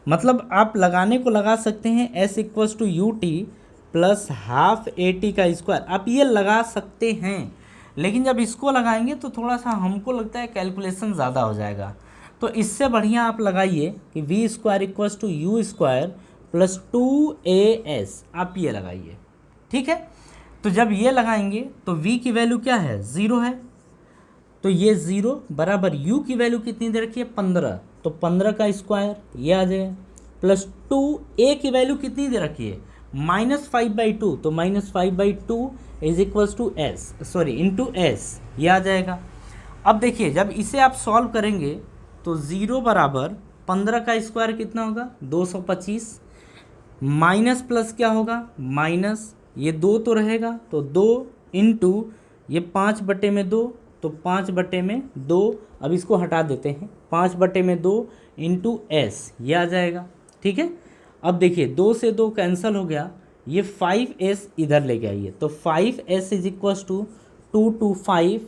[SPEAKER 1] मतलब आप लगाने को लगा सकते हैं s equals to u t plus half a t का स्क्वायर, आप ये लगा सकते हैं। लेकिन जब इसको लगाएंगे तो थोड़ा सा हमको लगता है कैलकुलेशन ज़्यादा हो जाएगा। तो इससे बढ़िया आप लगाइए कि v square equals to u square plus 2as, आप ये लगाइए, ठीक है। तो जब ये लगाएंगे तो v की वैल्यू क्या है, 0 है, तो ये 0 बराबर u की वैल्यू कितनी दे रखी है, 15, तो 15 का स्क्वायर ये आ जाएगा, प्लस 2a की वैल्यू कितनी दे रखी है, -5/2, तो -5/2 is equals to s, sorry into s, ये आ जाएगा। अब देखिए जब इसे आप सॉल्व करेंगे तो 0 बराबर 15 का स्क्वायर कितना होगा, 225, माइनस प्लस क्या होगा, माइनस ये 2 तो रहेगा, तो 2 इंटू ये 5/2, तो 5/2, अब इसको हटा देते हैं, 5/2 इंटू एस, ये आ जाएगा, ठीक है। अब देखिए 2 से 2 कैंसिल हो गया, ये 5s इधर लेके आइए, तो 5s is equals to 2 to 5,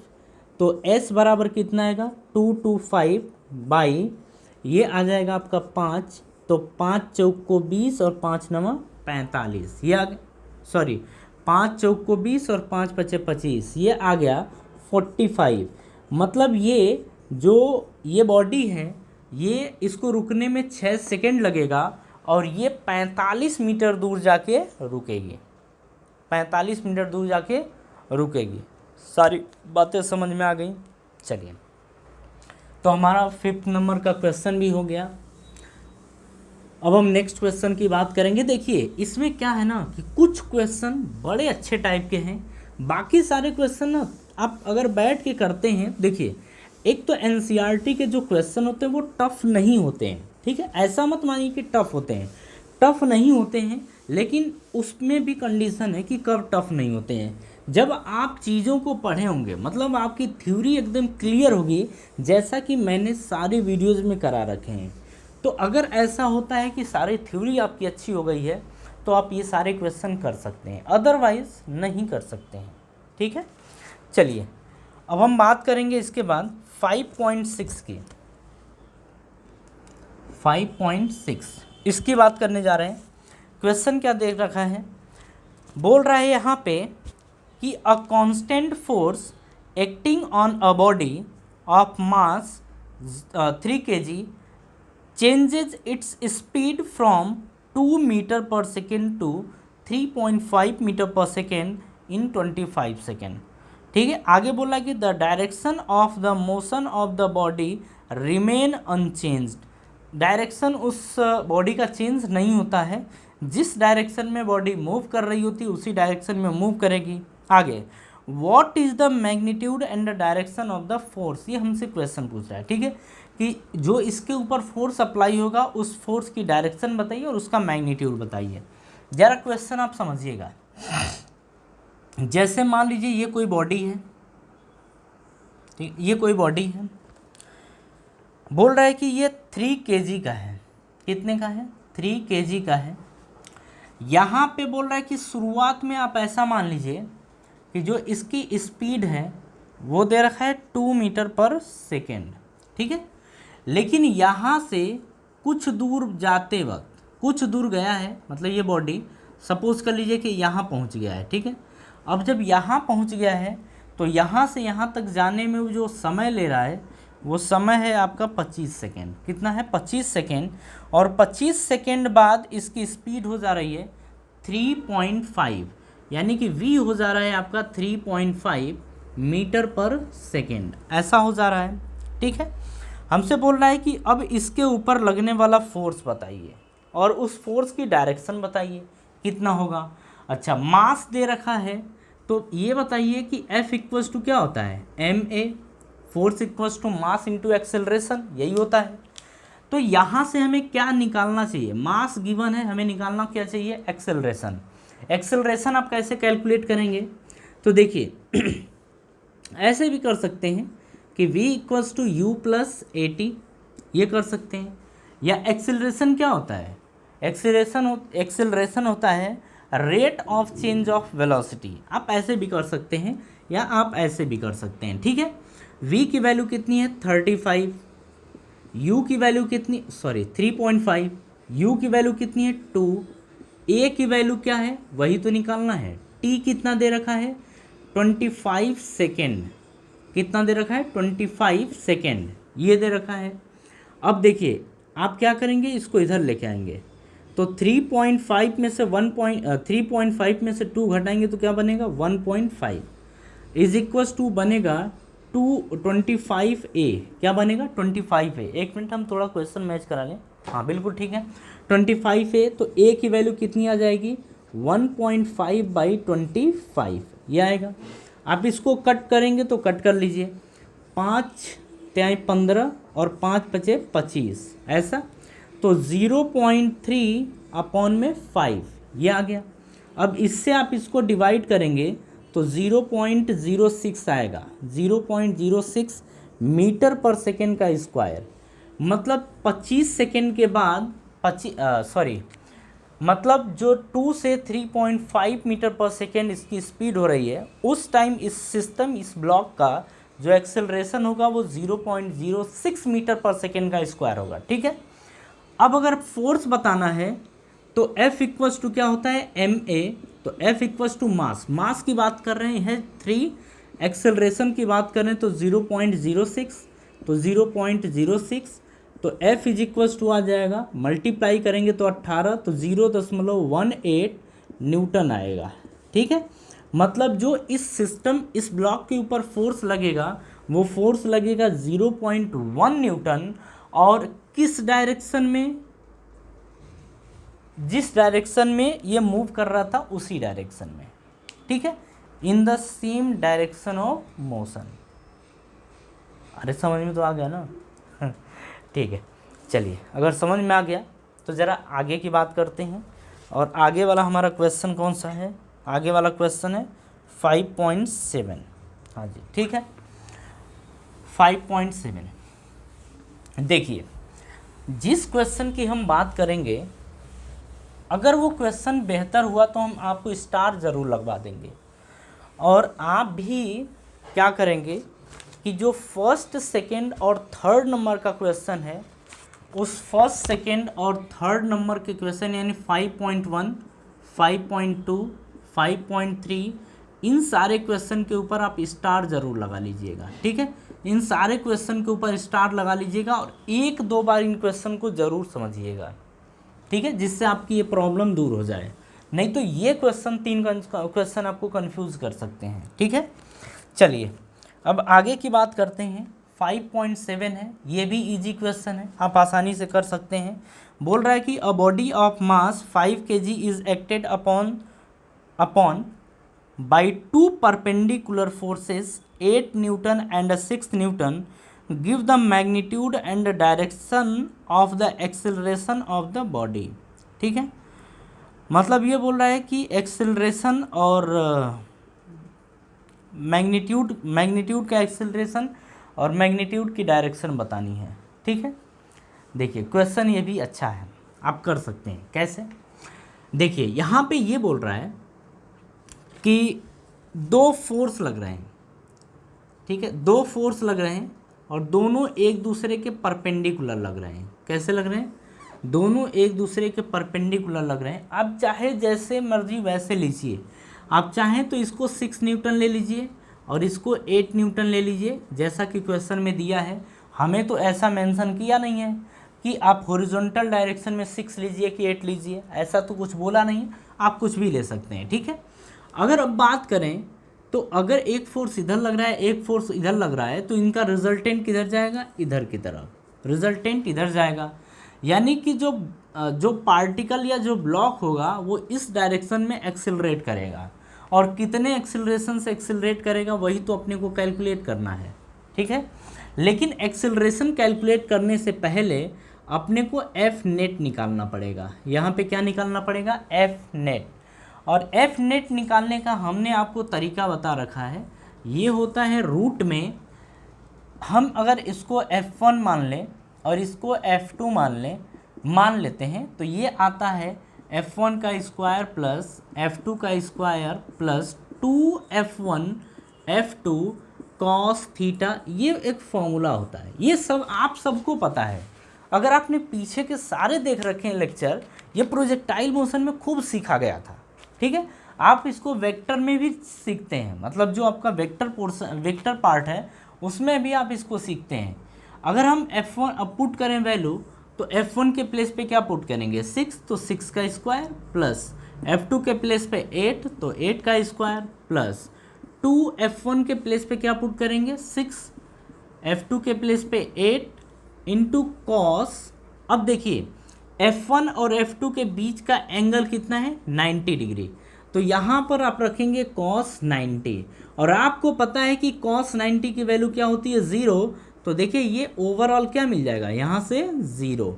[SPEAKER 1] तो s बराबर कितना आएगा, 2 to 5 बाई ये आ जाएगा आपका 5, तो 5 चौक को 20 और 5 नवा 45, ये आ गया, सॉरी 5 चौक को 20 और 5 पचे 25, ये आ गया 45। मतलब ये जो ये बॉडी है ये इसको रुकने में 6 सेकेंड लगेगा और ये 45 मीटर दूर जाके रुकेगी, 45 मीटर दूर जाके रुकेगी। सारी बातें समझ में आ गई। चलिए तो हमारा 5th नंबर का क्वेश्चन भी हो गया। अब हम नेक्स्ट क्वेश्चन की बात करेंगे। देखिए इसमें क्या है ना कि कुछ क्वेश्चन बड़े अच्छे टाइप के हैं, बाकी सारे क्वेश्चन ना आप अगर बैठ के करते हैं, देखिए एक तो एनसीईआरटी के जो क्वेश्चन होते हैं वो टफ नहीं होते हैं, ठीक है, ऐसा मत मानिए कि टफ होते हैं, टफ नहीं होते हैं, लेकिन उसमें भी कंडीशन है कि कब टफ नहीं होते हैं, जब आप चीज़ों को पढ़े होंगे, मतलब आपकी थ्योरी एकदम क्लियर होगी, जैसा कि मैंने सारे वीडियोज़ में करा रखे हैं। तो अगर ऐसा होता है कि सारी थ्योरी आपकी अच्छी हो गई है तो आप ये सारे क्वेश्चन कर सकते हैं, अदरवाइज नहीं कर सकते हैं, ठीक है। चलिए अब हम बात करेंगे इसके बाद 5.6 की, 5.6 इसकी बात करने जा रहे हैं। क्वेश्चन क्या दे रखा है, बोल रहा है यहाँ पे कि a constant force acting on a body of mass 3 kg changes its speed from 2 meter per second to 3.5 meter per second in 25 second, ठीक है। आगे बोला कि the direction of the motion of the body remain unchanged, direction उस body का change नहीं होता है, जिस डायरेक्शन में बॉडी मूव कर रही होती है उसी डायरेक्शन में मूव करेगी। आगे what is the magnitude and the direction of the force, ये हमसे क्वेश्चन पूछ रहा है, ठीक है, कि जो इसके ऊपर फोर्स अप्लाई होगा उस फोर्स की डायरेक्शन बताइए और उसका मैग्नीट्यूड बताइए। ज़रा क्वेश्चन आप समझिएगा। जैसे मान लीजिए ये कोई बॉडी है, ठीक, ये कोई बॉडी है, बोल रहा है कि ये 3 kg का है, कितने का है, 3 kg का है। यहाँ पे बोल रहा है कि शुरुआत में आप ऐसा मान लीजिए कि जो इसकी स्पीड है वो दे रखा है 2 मीटर पर सेकेंड, ठीक है, लेकिन यहाँ से कुछ दूर जाते वक्त, कुछ दूर गया है, मतलब ये बॉडी सपोज कर लीजिए कि यहाँ पहुँच गया है, ठीक है। अब जब यहाँ पहुँच गया है तो यहाँ से यहाँ तक जाने में वो जो समय ले रहा है वो समय है आपका 25 सेकेंड, कितना है, 25 सेकेंड, और 25 सेकेंड बाद इसकी स्पीड हो जा रही है 3.5, यानी कि v हो जा रहा है आपका 3.5 मीटर पर सेकेंड, ऐसा हो जा रहा है, ठीक है। हमसे बोल रहा है कि अब इसके ऊपर लगने वाला फोर्स बताइए और उस फोर्स की डायरेक्शन बताइए कितना होगा। अच्छा मास दे रखा है तो ये बताइए कि F इक्वल्स टू क्या होता है, ma, force equals to mass into acceleration, यही होता है। तो यहाँ से हमें क्या निकालना चाहिए, मास गिवन है, हमें निकालना क्या चाहिए, एक्सेलरेशन। एक्सेलरेशन आप कैसे कैलकुलेट करेंगे, तो देखिए ऐसे भी कर सकते हैं कि v equals to u plus a t, ये कर सकते हैं, या एक्सेलरेशन क्या होता है, एक्सेलरेशन होता है rate of change of velocity, आप ऐसे भी कर सकते हैं या आप ऐसे भी कर सकते हैं, ठीक है। v की वैल्यू कितनी है 35, u की वैल्यू कितनी, सॉरी 3.5, u की वैल्यू कितनी है 2, a की वैल्यू क्या है वही तो निकालना है, t कितना दे रखा है 25 सेकेंड, कितना दे रखा है 25 सेकेंड, ये दे रखा है। अब देखिए आप क्या करेंगे, इसको इधर लेके आएंगे तो 3.5 में से 3.5 में से 2 घटाएंगे तो क्या बनेगा 1.5 इज इक्वल्स टू बनेगा 25A, क्या बनेगा 25A। एक मिनट हम थोड़ा क्वेश्चन मैच करा लें, हाँ बिल्कुल ठीक है 25A, तो A की वैल्यू कितनी आ जाएगी 1.5/25 ये आएगा। आप इसको कट करेंगे तो कट कर लीजिए, 5 त्याई 15 और 5 बचे 25 ऐसा, तो 0.3/5 ये आ गया। अब इससे आप इसको डिवाइड करेंगे तो 0.06 आएगा, 0.06 मीटर पर सेकेंड का स्क्वायर। मतलब 25 सेकेंड के बाद मतलब जो 2 से 3.5 मीटर पर सेकेंड इसकी स्पीड हो रही है, उस टाइम इस सिस्टम इस ब्लॉक का जो एक्सेलरेशन होगा वो 0.06 मीटर पर सेकेंड का स्क्वायर होगा। ठीक है, अब अगर फोर्स बताना है तो F इक्वल्स टू क्या होता है ma, तो F इक्वल्स टू मास की बात कर रहे हैं 3, एक्सेलरेशन की बात करें तो 0.06, तो 0.06, तो F इज इक्वल्स टू आ जाएगा, मल्टीप्लाई करेंगे तो 18, तो 0.18 न्यूटन आएगा। ठीक है, मतलब जो इस सिस्टम इस ब्लॉक के ऊपर फोर्स लगेगा वो फोर्स लगेगा 0.1 न्यूटन, और किस डायरेक्शन में, जिस डायरेक्शन में ये मूव कर रहा था उसी डायरेक्शन में। ठीक है, in the same direction of motion. अरे समझ में तो आ गया ना ठीक है, चलिए अगर समझ में आ गया तो ज़रा आगे की बात करते हैं। और आगे वाला हमारा क्वेश्चन कौन सा है, आगे वाला क्वेश्चन है 5.7। हाँ जी ठीक है 5.7। देखिए जिस क्वेश्चन की हम बात करेंगे, अगर वो क्वेश्चन बेहतर हुआ तो हम आपको स्टार ज़रूर लगवा देंगे, और आप भी क्या करेंगे कि जो फर्स्ट सेकंड और थर्ड नंबर का क्वेश्चन है, उस फर्स्ट सेकंड और थर्ड नंबर के क्वेश्चन यानी 5.1, 5.2, 5.3, इन सारे क्वेश्चन के ऊपर आप स्टार ज़रूर लगा लीजिएगा। ठीक है, इन सारे क्वेश्चन के ऊपर स्टार लगा लीजिएगा और 1-2 बार इन क्वेश्चन को ज़रूर समझिएगा। ठीक है, जिससे आपकी ये प्रॉब्लम दूर हो जाए, नहीं तो ये क्वेश्चन 3 क्वेश्चन आपको कंफ्यूज कर सकते हैं। ठीक है, चलिए अब आगे की बात करते हैं। 5.7 है, ये भी इजी क्वेश्चन है, आप आसानी से कर सकते हैं। बोल रहा है कि अ body of mass 5 kg is acted upon by 2 perpendicular forces 8 Newton and 6 Newton, give the magnitude and direction of the acceleration of the body. ठीक है, मतलब ये बोल रहा है कि एक्सेलरेशन और मैग्नीट्यूड का एक्सेलरेशन और मैग्नीट्यूड की डायरेक्शन बतानी है। ठीक है, देखिए क्वेश्चन ये भी अच्छा है, आप कर सकते हैं। कैसे, देखिए यहाँ पे ये बोल रहा है कि 2 फोर्स लग रहे हैं। ठीक है, 2 फोर्स लग रहे हैं और दोनों एक दूसरे के परपेंडिकुलर लग रहे हैं। कैसे लग रहे हैं, दोनों एक दूसरे के परपेंडिकुलर लग रहे हैं। आप चाहे जैसे मर्जी वैसे लीजिए, आप चाहें तो इसको 6 न्यूटन ले लीजिए और इसको 8 न्यूटन ले लीजिए, जैसा कि क्वेश्चन में दिया है। हमें तो ऐसा मेंशन किया नहीं है कि आप हॉरिजॉन्टल डायरेक्शन में 6 लीजिए कि 8 लीजिए, ऐसा तो कुछ बोला नहीं, आप कुछ भी ले सकते हैं। ठीक है, अगर अब बात करें तो अगर एक फोर्स इधर लग रहा है, एक फोर्स इधर लग रहा है, तो इनका रिजल्टेंट किधर जाएगा, इधर की तरफ, रिजल्टेंट इधर जाएगा। यानी कि जो पार्टिकल या जो ब्लॉक होगा वो इस डायरेक्शन में एक्सेलरेट करेगा, और कितने एक्सेलरेशन से एक्सेलरेट करेगा वही तो अपने को कैलकुलेट करना है। ठीक है, लेकिन एक्सेलरेशन कैलकुलेट करने से पहले अपने को एफ नेट निकालना पड़ेगा। यहाँ पे क्या निकालना पड़ेगा, एफ नेट। और एफ नेट निकालने का हमने आपको तरीका बता रखा है, ये होता है रूट में हम अगर इसको F1 मान लें और इसको F2 मान लेते हैं, तो ये आता है F1 का स्क्वायर प्लस F2 का square plus 2F1 F2 cos theta, ये एक फॉर्मूला होता है। ये सब आप सबको पता है, अगर आपने पीछे के सारे देख रखे हैं लेक्चर, ये प्रोजेक्टाइल मोशन में खूब सीखा गया था। ठीक है, आप इसको वेक्टर में भी सीखते हैं, मतलब जो आपका वेक्टर पोर्शन वेक्टर पार्ट है उसमें भी आप इसको सीखते हैं। अगर हम F1 अब पुट करें वैल्यू, तो F1 के प्लेस पे क्या पुट करेंगे 6, तो 6 का स्क्वायर प्लस F2 के प्लेस पे 8, तो 8 का स्क्वायर प्लस 2 F1 के प्लेस पे क्या पुट करेंगे 6, F2 के प्लेस पे 8 इंटू कॉस। अब देखिए F1 और F2 के बीच का एंगल कितना है 90 डिग्री, तो यहाँ पर आप रखेंगे cos 90, और आपको पता है कि cos 90 की वैल्यू क्या होती है 0, तो देखिए ये ओवरऑल क्या मिल जाएगा यहाँ से 0।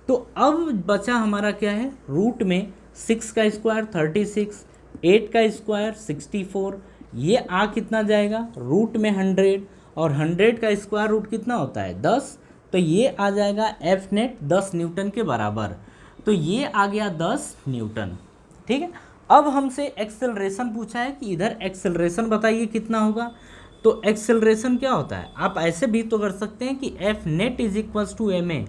[SPEAKER 1] तो अब बचा हमारा क्या है रूट में 6 का स्क्वायर 36, 8 का स्क्वायर 64, ये आ कितना जाएगा रूट में 100, और 100 का स्क्वायर रूट कितना होता है 10, तो ये आ जाएगा एफ नेट 10 न्यूटन के बराबर। तो ये आ गया 10 न्यूटन। ठीक है, अब हमसे एक्सेलरेशन पूछा है कि इधर एक्सेलरेशन बताइए कितना होगा। तो एक्सेलरेशन क्या होता है, आप ऐसे भी तो कर सकते हैं कि F net is equals to M A,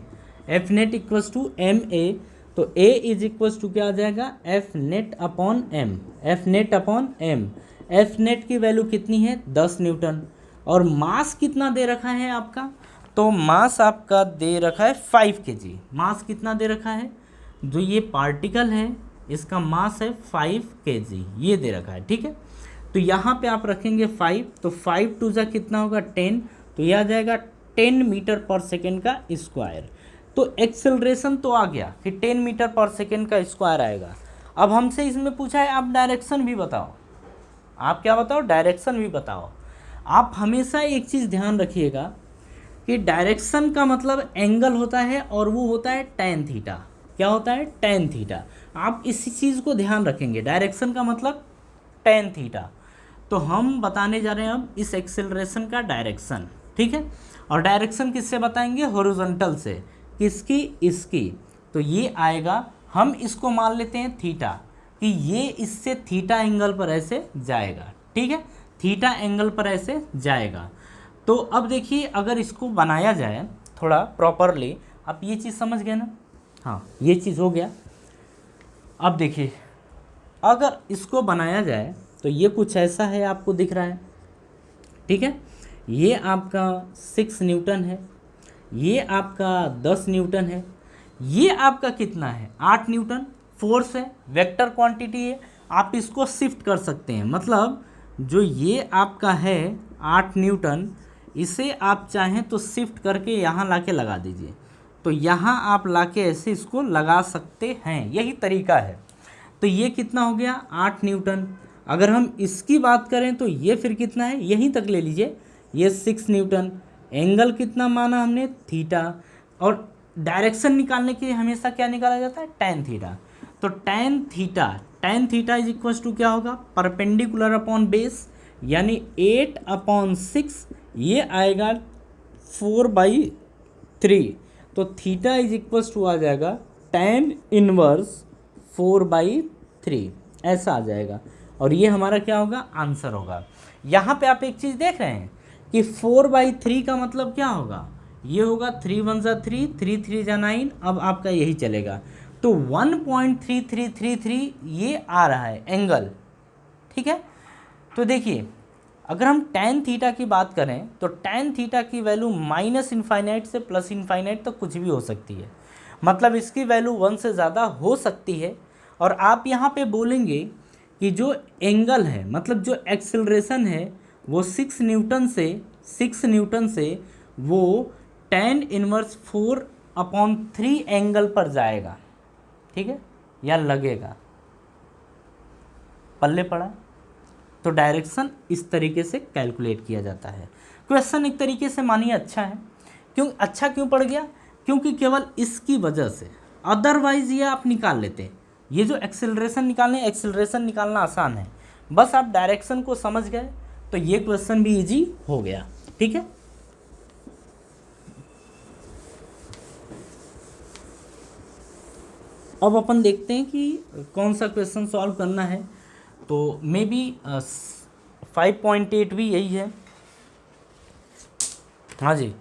[SPEAKER 1] F net equals to M A, तो ए इज इक्वल्स टू क्या आ जाएगा F net upon M, F net upon M. F net की वैल्यू कितनी है 10 न्यूटन, और मास कितना दे रखा है आपका, तो मास आपका दे रखा है 5 kg। मास कितना दे रखा है, जो ये पार्टिकल है इसका मास है 5 kg, ये दे रखा है। ठीक है, तो यहाँ पे आप रखेंगे 5, तो 5 टू जा कितना होगा 10, तो यह आ जाएगा 10 मीटर पर सेकेंड का स्क्वायर। तो एक्सेलरेशन तो आ गया कि 10 मीटर पर सेकेंड का स्क्वायर आएगा। अब हमसे इसमें पूछा है आप डायरेक्शन भी बताओ, आप क्या बताओ डायरेक्शन भी बताओ। आप हमेशा एक चीज़ ध्यान रखिएगा कि डायरेक्शन का मतलब एंगल होता है और वो होता है tan थीटा। क्या होता है tan थीटा, आप इसी चीज़ को ध्यान रखेंगे, डायरेक्शन का मतलब tan थीटा। तो हम बताने जा रहे हैं अब इस एक्सेलरेशन का डायरेक्शन। ठीक है, और डायरेक्शन किससे बताएंगे हॉरिजॉन्टल से, किसकी इसकी, तो ये आएगा, हम इसको मान लेते हैं थीटा, कि ये इससे थीटा एंगल पर ऐसे जाएगा। ठीक है, थीटा एंगल पर ऐसे जाएगा। तो अब देखिए अगर इसको बनाया जाए थोड़ा प्रॉपरली, आप ये चीज़ समझ गए ना, हाँ ये चीज़ हो गया। अब देखिए अगर इसको बनाया जाए तो ये कुछ ऐसा है, आपको दिख रहा है। ठीक है, ये आपका 6 न्यूटन है, ये आपका 10 न्यूटन है, ये आपका कितना है 8 न्यूटन फोर्स है, वेक्टर क्वांटिटी है। आप इसको शिफ्ट कर सकते हैं, मतलब जो ये आपका है 8 न्यूटन, इसे आप चाहें तो शिफ्ट करके यहाँ लाके लगा दीजिए, तो यहाँ आप लाके ऐसे इसको लगा सकते हैं, यही तरीका है। तो ये कितना हो गया 8 न्यूटन। अगर हम इसकी बात करें तो ये फिर कितना है, यहीं तक ले लीजिए, ये 6 न्यूटन। एंगल कितना माना हमने थीटा, और डायरेक्शन निकालने के लिए हमेशा क्या निकाला जाता है tan थीटा। तो tan theta is equal to क्या होगा परपेंडिकुलर अपॉन बेस, यानी 8/6, ये आएगा 4/3, तो थीटा इज इक्वल टू आ जाएगा tan इनवर्स 4/3, ऐसा आ जाएगा। और ये हमारा क्या होगा आंसर होगा। यहाँ पे आप एक चीज़ देख रहे हैं कि 4/3 का मतलब क्या होगा, ये होगा 3 1 जा 3, 3 3 जा 9, अब आपका यही चलेगा। तो 1.3333 ये आ रहा है एंगल। ठीक है, तो देखिए अगर हम tan थीटा की बात करें तो tan थीटा की वैल्यू -इनफाइनाइट से +इनफाइनाइट तक कुछ भी हो सकती है, मतलब इसकी वैल्यू 1 से ज़्यादा हो सकती है। और आप यहाँ पे बोलेंगे कि जो एंगल है, मतलब जो एक्सेलरेशन है वो 6 न्यूटन से वो tan इनवर्स 4/3 एंगल पर जाएगा। ठीक है, या लगेगा, पल्ले पड़ा। तो डायरेक्शन इस तरीके से कैलकुलेट किया जाता है। क्वेश्चन एक तरीके से मानिए अच्छा है, अच्छा क्यों पड़ गया, क्योंकि केवल इसकी वजह से, अदरवाइज ये आप निकाल लेते। ये जो एक्सेलरेशन निकालना आसान है, बस आप डायरेक्शन को समझ गए तो ये क्वेश्चन भी इजी हो गया। ठीक है, अब अपन देखते हैं कि कौन सा क्वेश्चन सॉल्व करना है। तो मे बी 5.8 भी यही है। हाँ जी,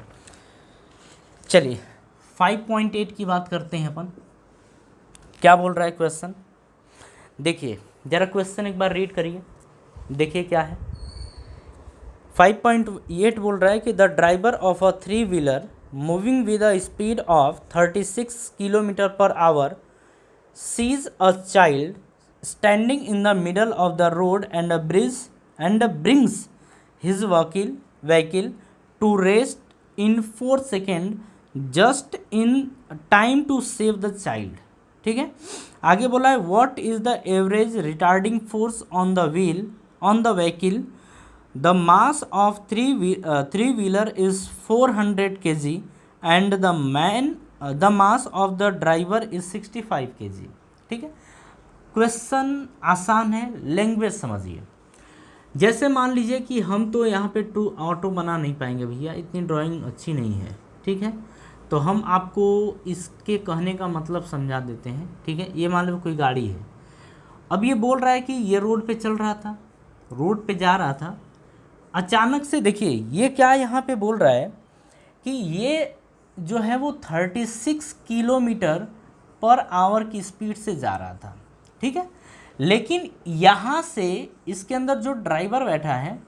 [SPEAKER 1] चलिए 5.8 की बात करते हैं अपन। क्या बोल रहा है क्वेश्चन, देखिए ज़रा क्वेश्चन एक बार रीड करिए, देखिए क्या है। 5.8 बोल रहा है कि the driver of a 3 wheeler moving with a speed of 36 kilometre per hour sees a child standing in the middle of the road and brings his vehicle to rest in 4 seconds just in time to save the child। ठीक है, आगे बोला है what is the average retarding force on the vehicle। The mass of three wheeler is 400 kg and the mass of the driver is 65 kg। ठीक है, question आसान है, language समझिए। जैसे मान लीजिए कि हम तो यहाँ पे ऑटो बना नहीं पाएंगे भैया, इतनी ड्राइंग अच्छी नहीं है, ठीक है, तो हम आपको इसके कहने का मतलब समझा देते हैं। ठीक है, ये मान लो कोई गाड़ी है, अब ये बोल रहा है कि ये रोड पे चल रहा था, रोड पे जा रहा था, अचानक से देखिए ये क्या यहाँ पे बोल रहा है कि ये जो है वो 36 किलोमीटर पर आवर की स्पीड से जा रहा था। ठीक है, लेकिन यहाँ से इसके अंदर जो ड्राइवर बैठा है,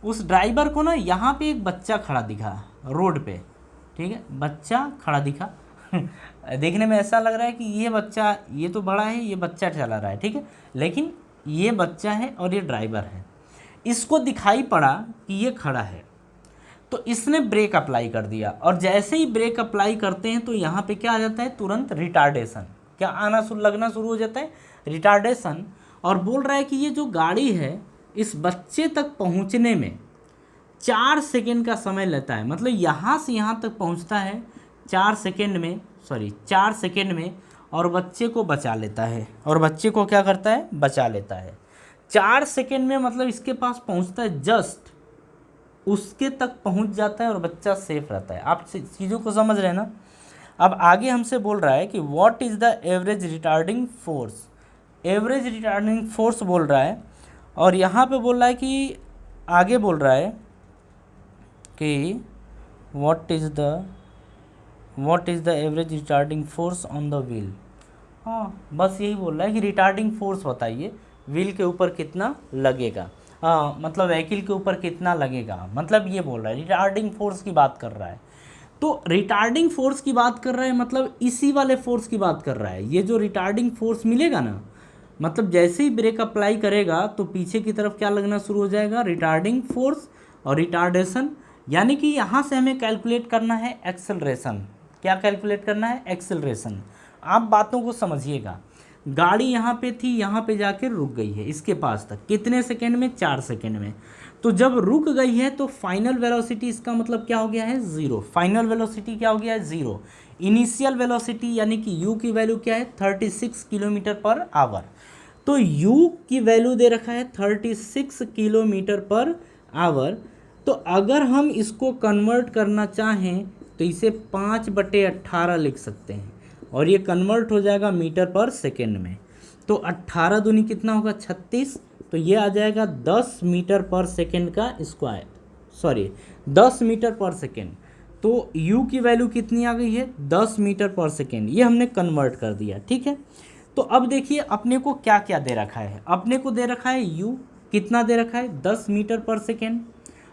[SPEAKER 1] उस ड्राइवर को ना यहाँ पे एक बच्चा खड़ा दिखा रोड पे। ठीक है, बच्चा खड़ा दिखा देखने में ऐसा लग रहा है कि ये बच्चा, ये तो बड़ा है, ये बच्चा चला रहा है। ठीक है, लेकिन ये बच्चा है और ये ड्राइवर है। इसको दिखाई पड़ा कि ये खड़ा है, तो इसने ब्रेक अप्लाई कर दिया, और जैसे ही ब्रेक अप्लाई करते हैं तो यहाँ पे क्या आ जाता है, तुरंत रिटार्डेशन, क्या लगना शुरू हो जाता है, रिटार्डेशन। और बोल रहा है कि ये जो गाड़ी है इस बच्चे तक पहुँचने में 4 सेकेंड का समय लेता है, मतलब यहाँ से यहाँ तक पहुँचता है 4 सेकेंड में, और बच्चे को बचा लेता है। और बच्चे को क्या करता है, बचा लेता है 4 सेकेंड में, मतलब इसके पास पहुँचता है, जस्ट उसके तक पहुँच जाता है और बच्चा सेफ रहता है। आप चीज़ों को समझ रहे हैं ना। अब आगे हमसे बोल रहा है कि what is the average retarding force, average retarding force बोल रहा है, और यहाँ पे बोल रहा है कि आगे बोल रहा है कि what is the average retarding force on the wheel. हाँ, बस यही बोल रहा है कि रिटार्डिंग फोर्स बताइए, व्हील के ऊपर कितना लगेगा, हाँ मतलब व्हीकल के ऊपर कितना लगेगा, मतलब ये बोल रहा है, रिटार्डिंग फोर्स की बात कर रहा है। तो रिटार्डिंग फोर्स की बात कर रहा है, मतलब इसी वाले फोर्स की बात कर रहा है। ये जो रिटार्डिंग फोर्स मिलेगा ना, मतलब जैसे ही ब्रेक अप्लाई करेगा तो पीछे की तरफ क्या लगना शुरू हो जाएगा, रिटार्डिंग फोर्स और रिटार्डेशन। यानी कि यहाँ से हमें कैलकुलेट करना है एक्सेलरेशन। क्या कैलकुलेट करना है, एक्सेलरेशन। आप बातों को समझिएगा, गाड़ी यहाँ पे थी, यहाँ पे जाकर रुक गई है इसके पास तक, कितने सेकेंड में, 4 सेकेंड में। तो जब रुक गई है तो फाइनल वेलोसिटी, इसका मतलब क्या हो गया है, 0। फाइनल वेलोसिटी क्या हो गया है, 0। इनिशियल वेलोसिटी यानी कि u की वैल्यू क्या है, 36 किलोमीटर पर आवर। तो u की वैल्यू दे रखा है 36 किलोमीटर पर आवर। तो अगर हम इसको कन्वर्ट करना चाहें तो इसे 5/18 लिख सकते हैं, और ये कन्वर्ट हो जाएगा मीटर पर सेकेंड में। तो 18 दूनी कितना होगा, 36, तो ये आ जाएगा 10 मीटर पर सेकेंड का स्क्वायर, 10 मीटर पर सेकेंड। तो u की वैल्यू कितनी आ गई है, 10 मीटर पर सेकेंड, ये हमने कन्वर्ट कर दिया। ठीक है, तो अब देखिए अपने को क्या क्या दे रखा है। अपने को दे रखा है u, कितना दे रखा है, 10 मीटर पर सेकेंड।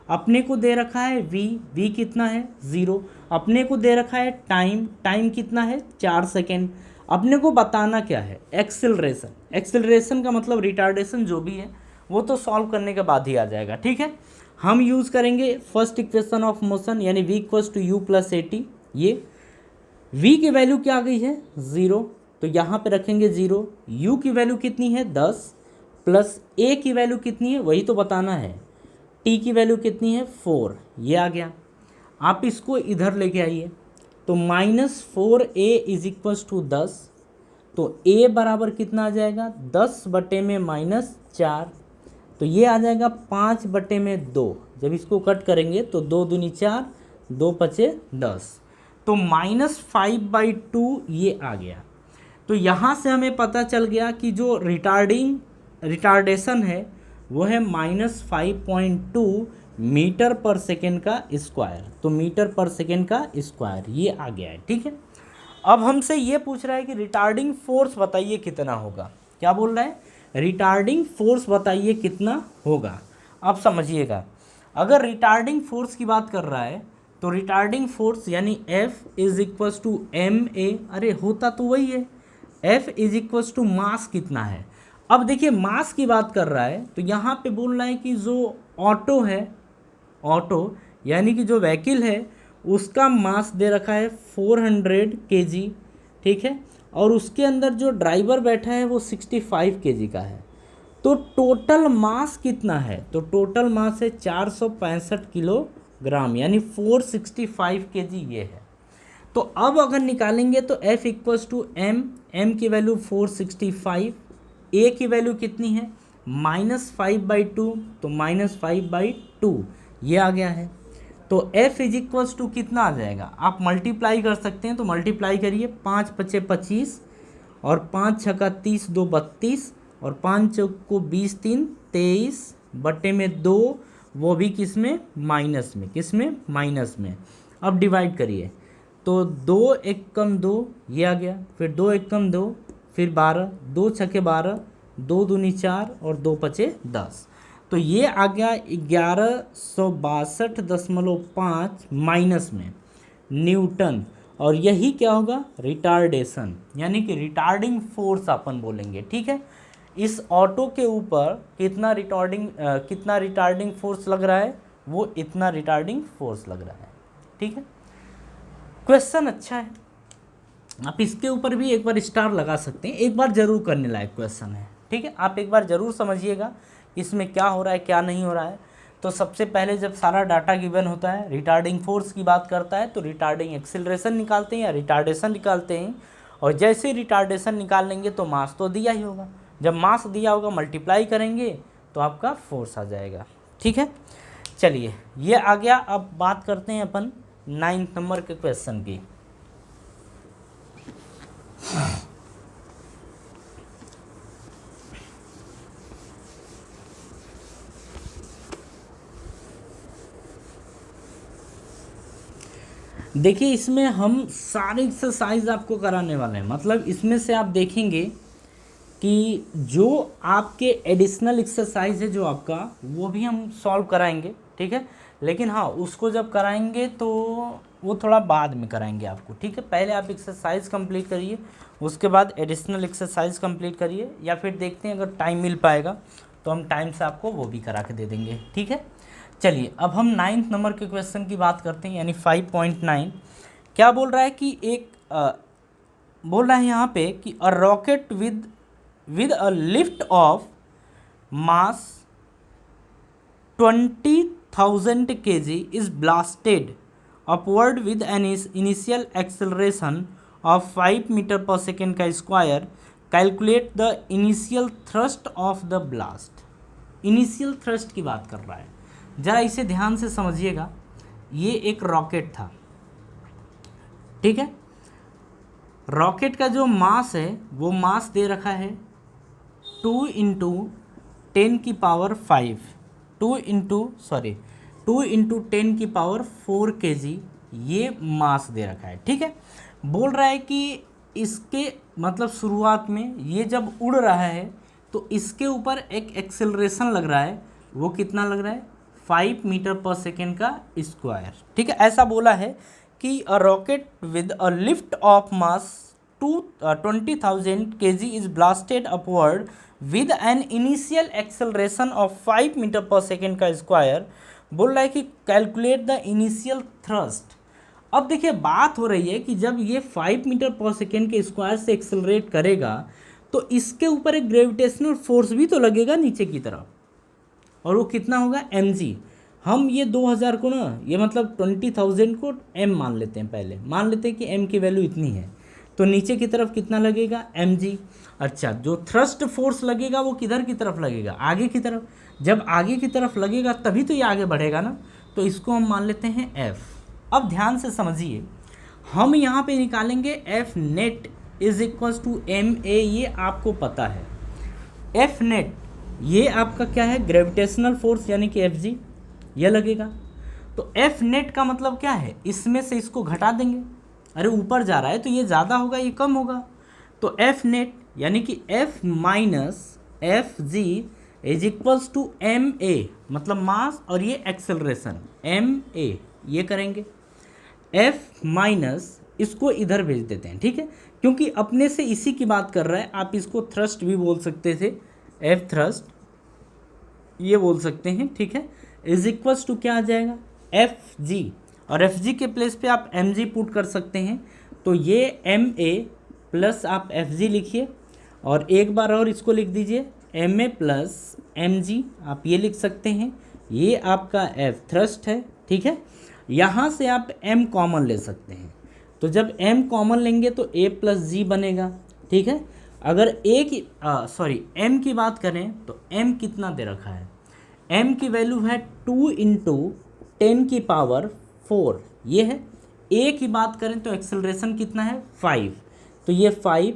[SPEAKER 1] अपने को दे रखा है v कितना है, 0। अपने को दे रखा है टाइम कितना है, 4 सेकेंड। अपने को बताना क्या है, एक्सेलरेशन। एक्सेलरेशन का मतलब रिटार्डेशन जो भी है वो तो सॉल्व करने के बाद ही आ जाएगा। ठीक है, हम यूज़ करेंगे फर्स्ट इक्वेशन ऑफ मोशन, यानी v = u + at। ये v की वैल्यू क्या आ गई है, 0, तो यहाँ पे रखेंगे 0। u की वैल्यू कितनी है, 10, प्लस a की वैल्यू कितनी है वही तो बताना है, t की वैल्यू कितनी है, 4, ये आ गया। आप इसको इधर लेके आइए, तो -4a = 10, तो a बराबर कितना आ जाएगा, 10/- 4, तो ये आ जाएगा 5/2। जब इसको कट करेंगे तो 2 दूनी 4, 2 × 10, तो -5/2 ये आ गया। तो यहाँ से हमें पता चल गया कि जो रिटार्डेशन है वो है -5.2 मीटर पर सेकेंड का स्क्वायर। तो मीटर पर सेकेंड का स्क्वायर ये आ गया है। ठीक है, अब हमसे ये पूछ रहा है कि रिटार्डिंग फोर्स बताइए कितना होगा। क्या बोल रहा है, रिटार्डिंग फोर्स बताइए कितना होगा। अब समझिएगा, अगर रिटार्डिंग फोर्स की बात कर रहा है तो रिटार्डिंग फोर्स यानी F is equals to M A, अरे होता तो वही है, F is equals to mass कितना है। अब देखिए मास की बात कर रहा है तो यहाँ पे बोल रहा है कि जो ऑटो है, ऑटो यानी कि जो व्हीकल है उसका मास दे रखा है 400 kg, ठीक है, और उसके अंदर जो ड्राइवर बैठा है वो 65 kg का है। तो टोटल मास कितना है, तो टोटल मास है 465 किलोग्राम यानी 465 kg ये है। तो अब अगर निकालेंगे तो F इक्वल्स टू एम की वैल्यू 465, ए की वैल्यू कितनी है -5/2, तो -5/2 ये आ गया है। तो F इज इक्वल्स टू कितना आ जाएगा, आप मल्टीप्लाई कर सकते हैं, तो मल्टीप्लाई करिए, 5 × 5 = 25 और 5 × 6 = 30, 2 = 32 और 5 × 4 = 20, 3 = 23 बटे में 2, वो भी किस में, माइनस में, किस में, माइनस में। अब डिवाइड करिए, तो 2 × 1 = 2 ये आ गया, फिर 2 × 1 = 2, फिर 12, 2 × 6 = 12, 2 × 2 = 4 और 2 × 5 = 10। तो ये आ गया 1162.5 माइनस में न्यूटन, और यही क्या होगा, रिटार्डेशन यानी कि रिटार्डिंग फोर्स अपन बोलेंगे, ठीक है। इस ऑटो के ऊपर कितना रिटार्डिंग फोर्स लग रहा है, वो इतना रिटार्डिंग फोर्स लग रहा है, ठीक है। क्वेश्चन अच्छा है, आप इसके ऊपर भी एक बार स्टार लगा सकते हैं, एक बार जरूर करने लायक क्वेश्चन है, ठीक है। आप एक बार ज़रूर समझिएगा इसमें क्या हो रहा है क्या नहीं हो रहा है। तो सबसे पहले जब सारा डाटा गिवन होता है, रिटार्डिंग फोर्स की बात करता है, तो रिटार्डिंग एक्सिलरेशन निकालते हैं या रिटार्डेशन निकालते हैं, और जैसे रिटार्डेशन निकाल लेंगे तो मास तो दिया ही होगा, जब मास दिया होगा मल्टीप्लाई करेंगे तो आपका फोर्स आ जाएगा, ठीक है। चलिए ये आ गया। अब बात करते हैं अपन 9th नंबर के क्वेश्चन की। देखिए इसमें हम सारे एक्सरसाइज आपको कराने वाले हैं, मतलब इसमें से आप देखेंगे कि जो आपके एडिशनल एक्सरसाइज है जो आपका, वो भी हम सॉल्व कराएंगे, ठीक है। लेकिन हाँ, उसको जब कराएंगे तो वो थोड़ा बाद में कराएंगे आपको, ठीक है। पहले आप एक्सरसाइज कंप्लीट करिए, उसके बाद एडिशनल एक्सरसाइज कंप्लीट करिए, या फिर देखते हैं अगर टाइम मिल पाएगा तो हम टाइम से आपको वो भी करा के दे देंगे, ठीक है। चलिए अब हम 9th नंबर के क्वेश्चन की बात करते हैं, यानी 5.9। क्या बोल रहा है कि बोल रहा है यहाँ पे कि a rocket with a lift off mass 20,000 kg is blasted upward with an initial acceleration of 5 metre per second का square, calculate the initial thrust of the blast. Initial thrust की बात कर रहा है, ज़रा इसे ध्यान से समझिएगा। ये एक रॉकेट था, ठीक है। रॉकेट का जो मास है वो मास दे रखा है 2 × 10 की पावर 5, 2 × 10 की पावर 4 kg ये मास दे रखा है, ठीक है। बोल रहा है कि इसके मतलब शुरुआत में ये जब उड़ रहा है तो इसके ऊपर एक एक्सेलरेशन लग रहा है, वो कितना लग रहा है, 5 मीटर पर सेकेंड का स्क्वायर, ठीक है। ऐसा बोला है कि a rocket with a lift off mass 20,000 kg is blasted upward with an initial acceleration of 5 metre per second का स्क्वायर। बोल रहा है कि कैलकुलेट द इनिशियल थ्रस्ट। अब देखिए बात हो रही है कि जब ये 5 मीटर पर सेकेंड के स्क्वायर से एक्सेलरेट करेगा तो इसके ऊपर एक ग्रेविटेशनल फोर्स भी तो लगेगा नीचे की तरफ, और वो कितना होगा, mg। हम ये 2000 को ना, ये मतलब 20,000 को m मान लेते हैं, पहले मान लेते हैं कि m की वैल्यू इतनी है, तो नीचे की तरफ कितना लगेगा, mg। अच्छा, जो थ्रस्ट फोर्स लगेगा वो किधर की तरफ लगेगा, आगे की तरफ। जब आगे की तरफ लगेगा तभी तो ये आगे बढ़ेगा ना, तो इसको हम मान लेते हैं f। अब ध्यान से समझिए, हम यहाँ पे निकालेंगे F net is equals to ma, ये आपको पता है। F नेट ये आपका क्या है, ग्रेविटेशनल फोर्स यानी कि Fg यह लगेगा। तो F नेट का मतलब क्या है, इसमें से इसको घटा देंगे, अरे ऊपर जा रहा है तो ये ज़्यादा होगा ये कम होगा, तो F नेट यानी कि F minus F G is equals to M A, मतलब मास और ये एक्सेलरेशन एम ए, ये करेंगे। एफ माइनस इसको इधर भेज देते हैं, ठीक है, क्योंकि अपने से इसी की बात कर रहा है। आप इसको थ्रस्ट भी बोल सकते थे, एफ थ्रस्ट ये बोल सकते हैं, ठीक है। इज इक्वल्स टू क्या आ जाएगा, एफ जी, और एफ जी के प्लेस पे आप एम जी पुट कर सकते हैं। तो ये एम ए प्लस आप एफ जी लिखिए, और एक बार और इसको लिख दीजिए M A plus M G, आप ये लिख सकते हैं। ये आपका एफ थ्रस्ट है, ठीक है। यहाँ से आप m कॉमन ले सकते हैं, तो जब m कॉमन लेंगे तो a प्लस जी बनेगा, ठीक है। अगर m की बात करें तो m कितना दे रखा है, m की वैल्यू है 2 इंटू 10 की पावर 4, ये है। a की बात करें तो एक्सेलरेशन कितना है 5, तो ये 5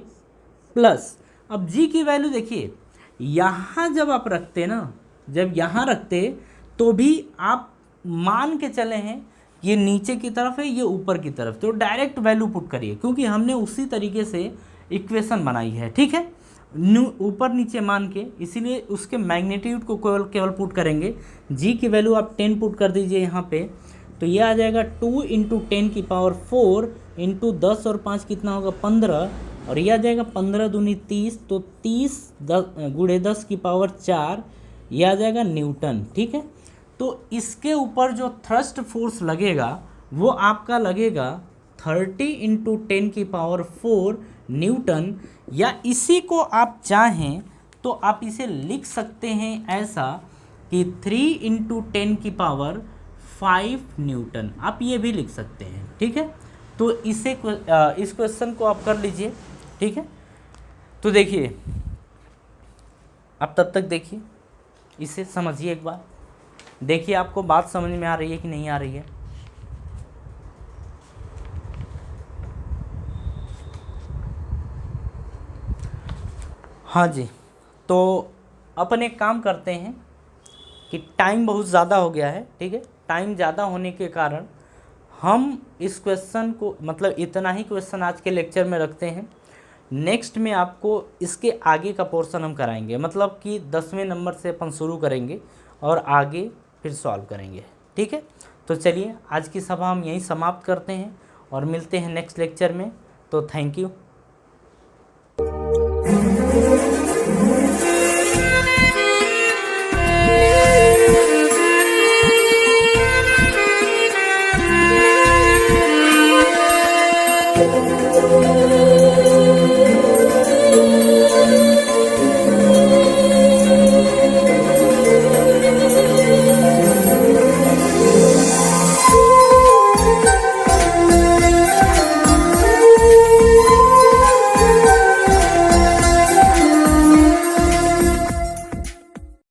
[SPEAKER 1] प्लस, अब g की वैल्यू देखिए, यहाँ जब आप रखते ना, जब यहाँ रखते तो भी आप मान के चले हैं ये नीचे की तरफ है, ये ऊपर की तरफ, तो डायरेक्ट वैल्यू पुट करिए, क्योंकि हमने उसी तरीके से इक्वेशन बनाई है, ठीक है, ऊपर नीचे मान के, इसीलिए उसके मैग्नीट्यूड को केवल पुट करेंगे। जी की वैल्यू आप 10 पुट कर दीजिए यहाँ पे, तो ये आ जाएगा 2 इंटू 10 की पावर 4 इंटू 10 और 5 कितना होगा 15, और ये आ जाएगा 15 दूनी 30, तो 30 गुणे 10 की पावर 4, ये आ जाएगा न्यूटन, ठीक है। तो इसके ऊपर जो थ्रस्ट फोर्स लगेगा वो आपका लगेगा 30 इंटू 10 की पावर 4 न्यूटन, या इसी को आप चाहें तो आप इसे लिख सकते हैं ऐसा कि 3 इंटू 10 की पावर 5 न्यूटन, आप ये भी लिख सकते हैं, ठीक है। तो इस क्वेश्चन को आप कर लीजिए, ठीक है। तो देखिए, आप तब तक देखिए, इसे समझिए एक बार, देखिए आपको बात समझ में आ रही है कि नहीं आ रही है। हाँ जी, तो अपन एक काम करते हैं कि टाइम बहुत ज़्यादा हो गया है, ठीक है। टाइम ज़्यादा होने के कारण हम इस क्वेश्चन को, मतलब इतना ही क्वेश्चन आज के लेक्चर में रखते हैं। नेक्स्ट में आपको इसके आगे का पोर्शन हम कराएंगे, मतलब कि 10वें नंबर से अपन शुरू करेंगे और आगे फिर सॉल्व करेंगे, ठीक है। तो चलिए आज की सभा हम यहीं समाप्त करते हैं और मिलते हैं नेक्स्ट लेक्चर में। तो थैंक यू।